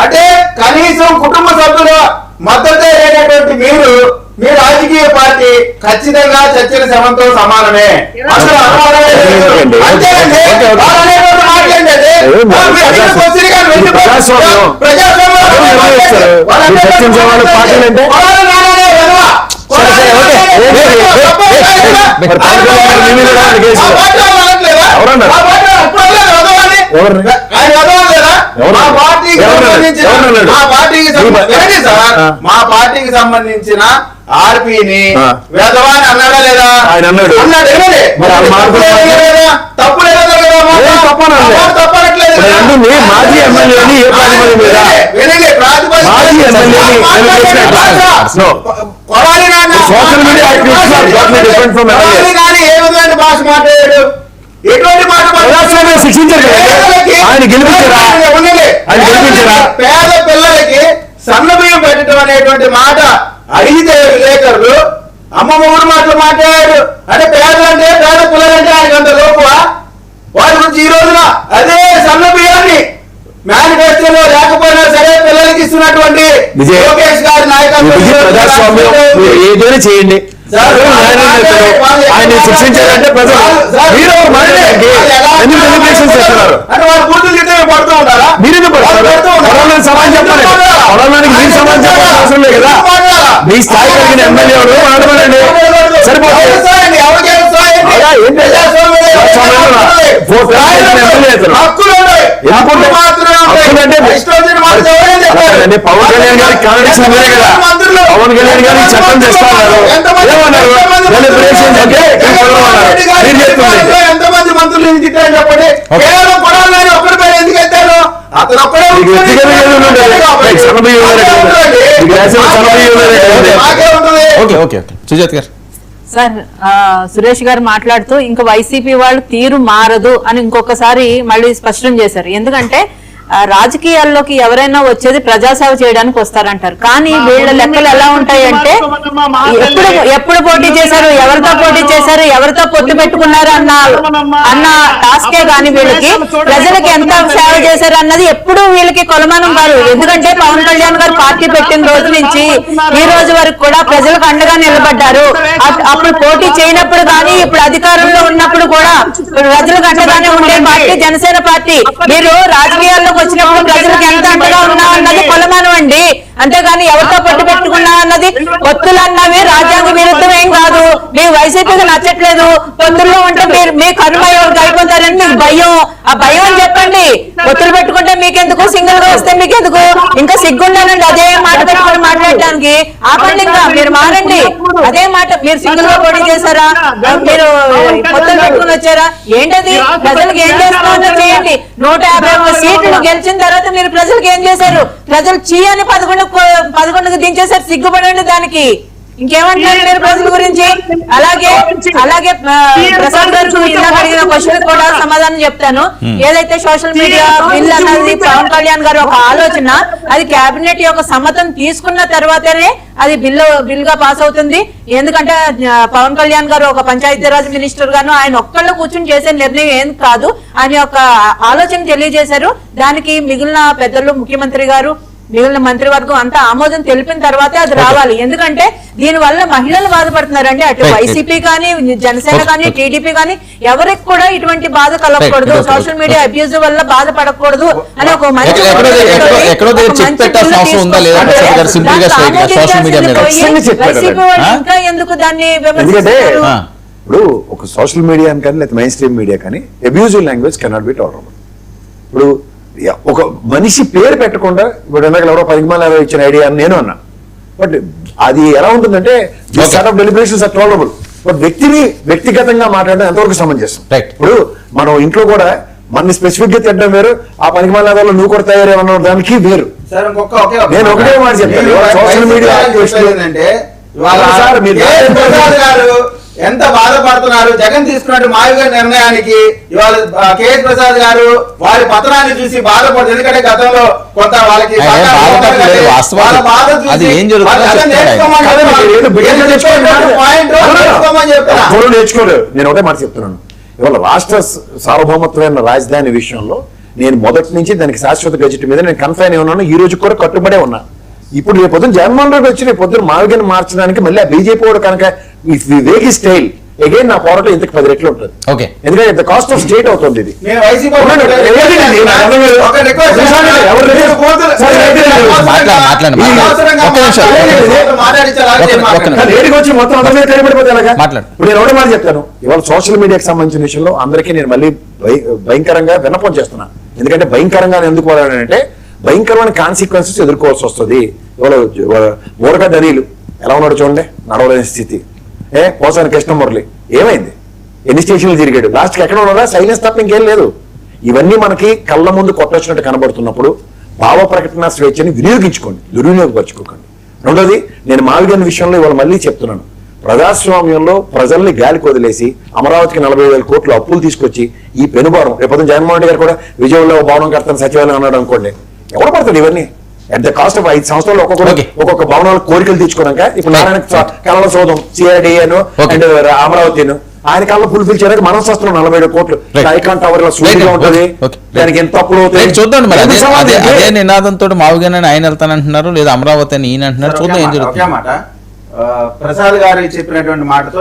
అంటే కనీసం కుటుంబ సభ్యుల మద్దతు లేనటువంటి మీరు, మీ రాజకీయ పార్టీ ఖచ్చితంగా చచ్చిన శవంతో సమానమే. అసలు మా పార్టీకి సంబంధించిన ఆర్పీని వేదవాన్ని అన్నాడా లేదా? ఆయన అన్నాడు. తప్పు మాజీ ఎమ్మెల్యేని ఏ విధమైన భాష మాట్లాడాడు? ఎటువంటి మాట ఆయన గెలిపించారా? పేద పిల్లలకి సన్నబియ్యం పెట్టడం అనేటువంటి మాట అడిగితే విలేకరులు అమ్మ 3 మాటలు మాట్లాడారు. అంటే పేదలు అంటే పేద పిల్లలంటే ఆయనకు అంత లోపువా? వారి గురించి ఈ రోజున అదే సన్నబియ్యాన్ని మేనిఫెస్టోలో లేకపోయినా సరే పిల్లలకి ఇస్తున్నటువంటి లోకేష్ గారి నాయకత్వం ఏదైనా చేయండి. ఆయన శిక్షించారంటే ప్రజలు అంటే వాళ్ళు బూతులు తింటే పడుతూ ఉంటారా? మీరు సమాజం చెప్పాలి, మీరు సమాజం చెప్పాల్సిన అవసరం లేదు కదా. మీ స్థాయి కలిగిన ఎమ్మెల్యేలు మాట్లాడండి సరిపోతుంది. హక్కులు చెప్పారండి, పవన్ కళ్యాణ్ గారి కాంగ్రెస్ మీరే కదా, పవన్ కళ్యాణ్ గారి చట్టం తెస్తున్నారు ఏమన్నారు, డెలిబరేషన్స్ అంటే మీరు చెప్తున్నారు. ఎంతమంది మంత్రులు ఎందుకు తిట్టారని చెప్పండి. కేవలం కొడాలని ఒక్కడి పైన ఎందుకు ఎత్తారు? అతను ఒక్కడే ఓకే ఓకే ఓకే సుజాత్ గారు. సార్ సురేష్ గారు మాట్లాడుతూ ఇంకా వైసీపీ వాళ్ళు తీరు మారదు అని ఇంకొకసారి మళ్ళీ స్పష్టం చేశారు. ఎందుకంటే రాజకీయాల్లోకి ఎవరైనా వచ్చేది ప్రజాసేవ చేయడానికి వస్తారంటారు, కానీ వీళ్ళ లెక్కలు ఎలా ఉంటాయంటే ఎప్పుడు పోటీ చేశారు, ఎవరితో పోటీ చేశారు, ఎవరితో పొత్తు పెట్టుకున్నారు అన్న టాస్కే కానీ వీళ్ళకి ప్రజలకు ఎంత సేవ చేశారు అన్నది ఎప్పుడు వీళ్ళకి కొలమానం కాదు. ఎందుకంటే పవన్ కళ్యాణ్ గారు పార్టీ పెట్టిన రోజు నుంచి ఈ రోజు వరకు కూడా ప్రజలకు అండగా నిలబడ్డారు. అప్పుడు పోటీ చేయనప్పుడు కానీ ఇప్పుడు అధికారంలో ఉన్నప్పుడు కూడా ప్రజలకు అండగానే ఉండే పార్టీ జనసేన పార్టీ. మీరు రాజకీయాల్లో వచ్చినప్పుడు ప్రజలకు ఎంత అండగా ఉన్నా అన్నది కొలమానం అండి, అంతేగాని ఎవరితో పట్టు పెట్టుకున్నా అన్నది. పొత్తులు అన్నవి రాజ్యాంగ విరుద్ధం ఏం కాదు. మీ వైసీపీకి నచ్చట్లేదు, పొత్తుల్లో ఉంటే మీరు మీ కర్మ ఎవరికి అయిపోతారని మీకు భయం. ఆ భయం అని చెప్పండి. పొత్తులు పెట్టుకుంటే మీకెందుకు, సింగిల్ గా వస్తే మీకెందుకు? ఇంకా సిగ్గుండాలండి అదే మాట పెట్టుకుని మాట్లాడటానికి. ఆపండి, ఇంకా మీరు మారండి. అదే మాట, మీరు సింగిల్ గా పోటీ చేశారా, మీరు పొత్తులు పెట్టుకుని వచ్చారా, ఏంటది? ప్రజలకు ఏం చేస్తామో చేయండి. 151 సీట్లు గెలిచిన తర్వాత మీరు ప్రజలకు ఏం చేశారు? ప్రజలు చీ అని 11కు దించేశారు. సిగ్గుపడండి దానికి. ఇంకేమంటారు మీరు ప్రజల గురించి? అలాగే ప్రసాద్ గారు ఇందాక అడిగిన క్వశ్చన్ కూడా సమాధానం చెప్తాను. ఏదైతే సోషల్ మీడియా బిల్ అన్నది పవన్ కళ్యాణ్ గారు ఒక ఆలోచన, అది కేబినెట్ యొక్క సమ్మతం తీసుకున్న తర్వాతనే అది బిల్ గా పాస్ అవుతుంది. ఎందుకంటే పవన్ కళ్యాణ్ గారు ఒక పంచాయతీరాజ్ మినిస్టర్ గాను ఆయన ఒక్కళ్ళు కూర్చుని చేసే నిర్ణయం ఏం కాదు. ఆయన యొక్క ఆలోచన తెలియజేశారు. దానికి మిగిలిన పెద్దలు, ముఖ్యమంత్రి గారు, మిగిలిన మంత్రివర్గం అంతా ఆమోదం తెలిపిన తర్వాతే అది రావాలి. ఎందుకంటే దీని వల్ల మహిళలు బాధపడుతున్నారండి. అటు వైసీపీ కానీ, జనసేన కానీ, టీడీపీ కానీ ఎవరికి కూడా ఇటువంటి బాధ కలగకూడదు, సోషల్ మీడియా అబ్యూజ్ వల్ల బాధపడకూడదు అని ఒక మంచి వైసీపీ వాళ్ళు ఇంకా ఎందుకు దాన్ని విమర్శిస్తారు? ఇప్పుడు ఒక సోషల్ మీడియా కానీ లేదా మెయిన్ స్ట్రీమ్ మీడియా కానీ abusive language cannot be tolerable. ఇప్పుడు ఒక మనిషి పేరు పెట్టకుండా ఇప్పుడు ఎవరో 10 ఇచ్చిన ఐడియా అని నేను అన్నా, బట్ అది ఎలా ఉంటుందంటే డెలిబరేషన్స్ ఆర్ టాలరబుల్. బట్ వ్యక్తిగతంగా మాట్లాడడం ఎంతవరకు సమంజసం? ఇప్పుడు మనం ఇంట్లో కూడా మన స్పెసిఫిక్ గా తిట్టడం వేరు, ఆ 10 నువ్వు కూడా తయారేమన్న దానికి వేరు. నేను ఒకటే మాట చెప్తాను, సోషల్ మీడియా ఎంత బాధపడుతున్నారు జగన్ తీసుకున్నట్టు మావిగా నిర్ణయానికి. ఇవాళ కేఎస్ ప్రసాద్ గారు వారి పత్రాన్ని చూసి బాధపడుతుంది. ఎందుకంటే గతంలో కొంత వాళ్ళకి నేర్చుకోలేదు. నేను ఒకటే మాట చెప్తున్నాను, ఇవాళ రాష్ట్ర సార్వభౌమత్వమైన రాజధాని విషయంలో నేను మొదటి నుంచి దానికి శాశ్వత గజెట్ మీద నేను కన్ఫైన్ అయి ఉన్నాను. ఈ రోజు కూడా కట్టుబడే ఉన్నా. ఇప్పుడు రేపు పొద్దున జగన్మోహన్ రెడ్డి వచ్చి రేపు పొద్దున మావిగని మార్చడానికి మళ్ళీ ఆ బీజేపీ వాడు కనుక వేగ్ స్టైల్ అగైన్ నా పోరాటం ఇంతకు 10 రెట్లు ఉంటుంది. ఎందుకంటే కాస్ట్ ఆఫ్ స్టేట్ అవుతుంది ఇది. వచ్చి మొత్తం అందరి మీద కనిపడిపోతే ఇప్పుడు నేను ఒకటే మాట చెప్తాను, ఇవాళ సోషల్ మీడియాకి సంబంధించిన విషయంలో అందరికీ నేను మళ్ళీ భయంకరంగా విన్నపం చేస్తున్నాను. ఎందుకంటే భయంకరంగా ఎందుకు అంటే భయంకరమైన కాన్సిక్వెన్సెస్ ఎదుర్కోవాల్సి వస్తుంది. ఇవాళ ఊరక దళీలు ఎలా ఉన్నాడు చూడండి, నడవలేని స్థితి. పోసాని కృష్ణమురళి ఏమైంది, ఎన్ని స్టేషన్లు తిరిగాడు, లాస్ట్కి ఎక్కడ ఉన్నారా? సైలెన్స్ తప్ప ఇంకేం లేదు. ఇవన్నీ మనకి కళ్ళ ముందు కొట్టొచ్చినట్టు కనబడుతున్నప్పుడు భావ ప్రకటన స్వేచ్ఛని వినియోగించుకోండి, దుర్వినియోగపరచుకోకండి. రెండోది, నేను మావిగన్ విషయంలో ఇవాళ మళ్ళీ చెప్తున్నాను, ప్రజాస్వామ్యంలో ప్రజల్ని గాలికి వదిలేసి అమరావతికి 40,000 కోట్లు అప్పులు తీసుకొచ్చి ఈ పెనుభారం రేపు జగన్మోహన్ రెడ్డి గారు కూడా విజయవాడలో భవనం కడతాను సచివాలయం అన్నాడు అనుకోండి, ఎవరు పడతాడు ఇవన్నీ? అట్ ద కాస్ట్ ఆఫ్ 5 సంవత్సరాలు ఒక్కొక్క భవనాలు కోరికలు తెచ్చుకోవడానికి. ఇప్పుడు నారాయణ కళల సోదం సిఆర్డీ అండ్ అమరావతి ఆయన కళ్ళ ఫుల్ఫిల్ చేయడానికి మనం వస్తున్నాం 47 కోట్లు. ఐకాన్ టవర్ లో సూటిగా ఉంటుంది, దానికి ఎంత అప్పులు అవుతాయి చూద్దాం. అదే నినాదంతో మావుగానే ఆయన వెళ్తానంటున్నారు, లేదా అమరావతి అని ఈయన అంటున్నారు. చూద్దాం ఏం జరుగుతుంది. ప్రసాద్ గారు చెప్పినటువంటి మాటతో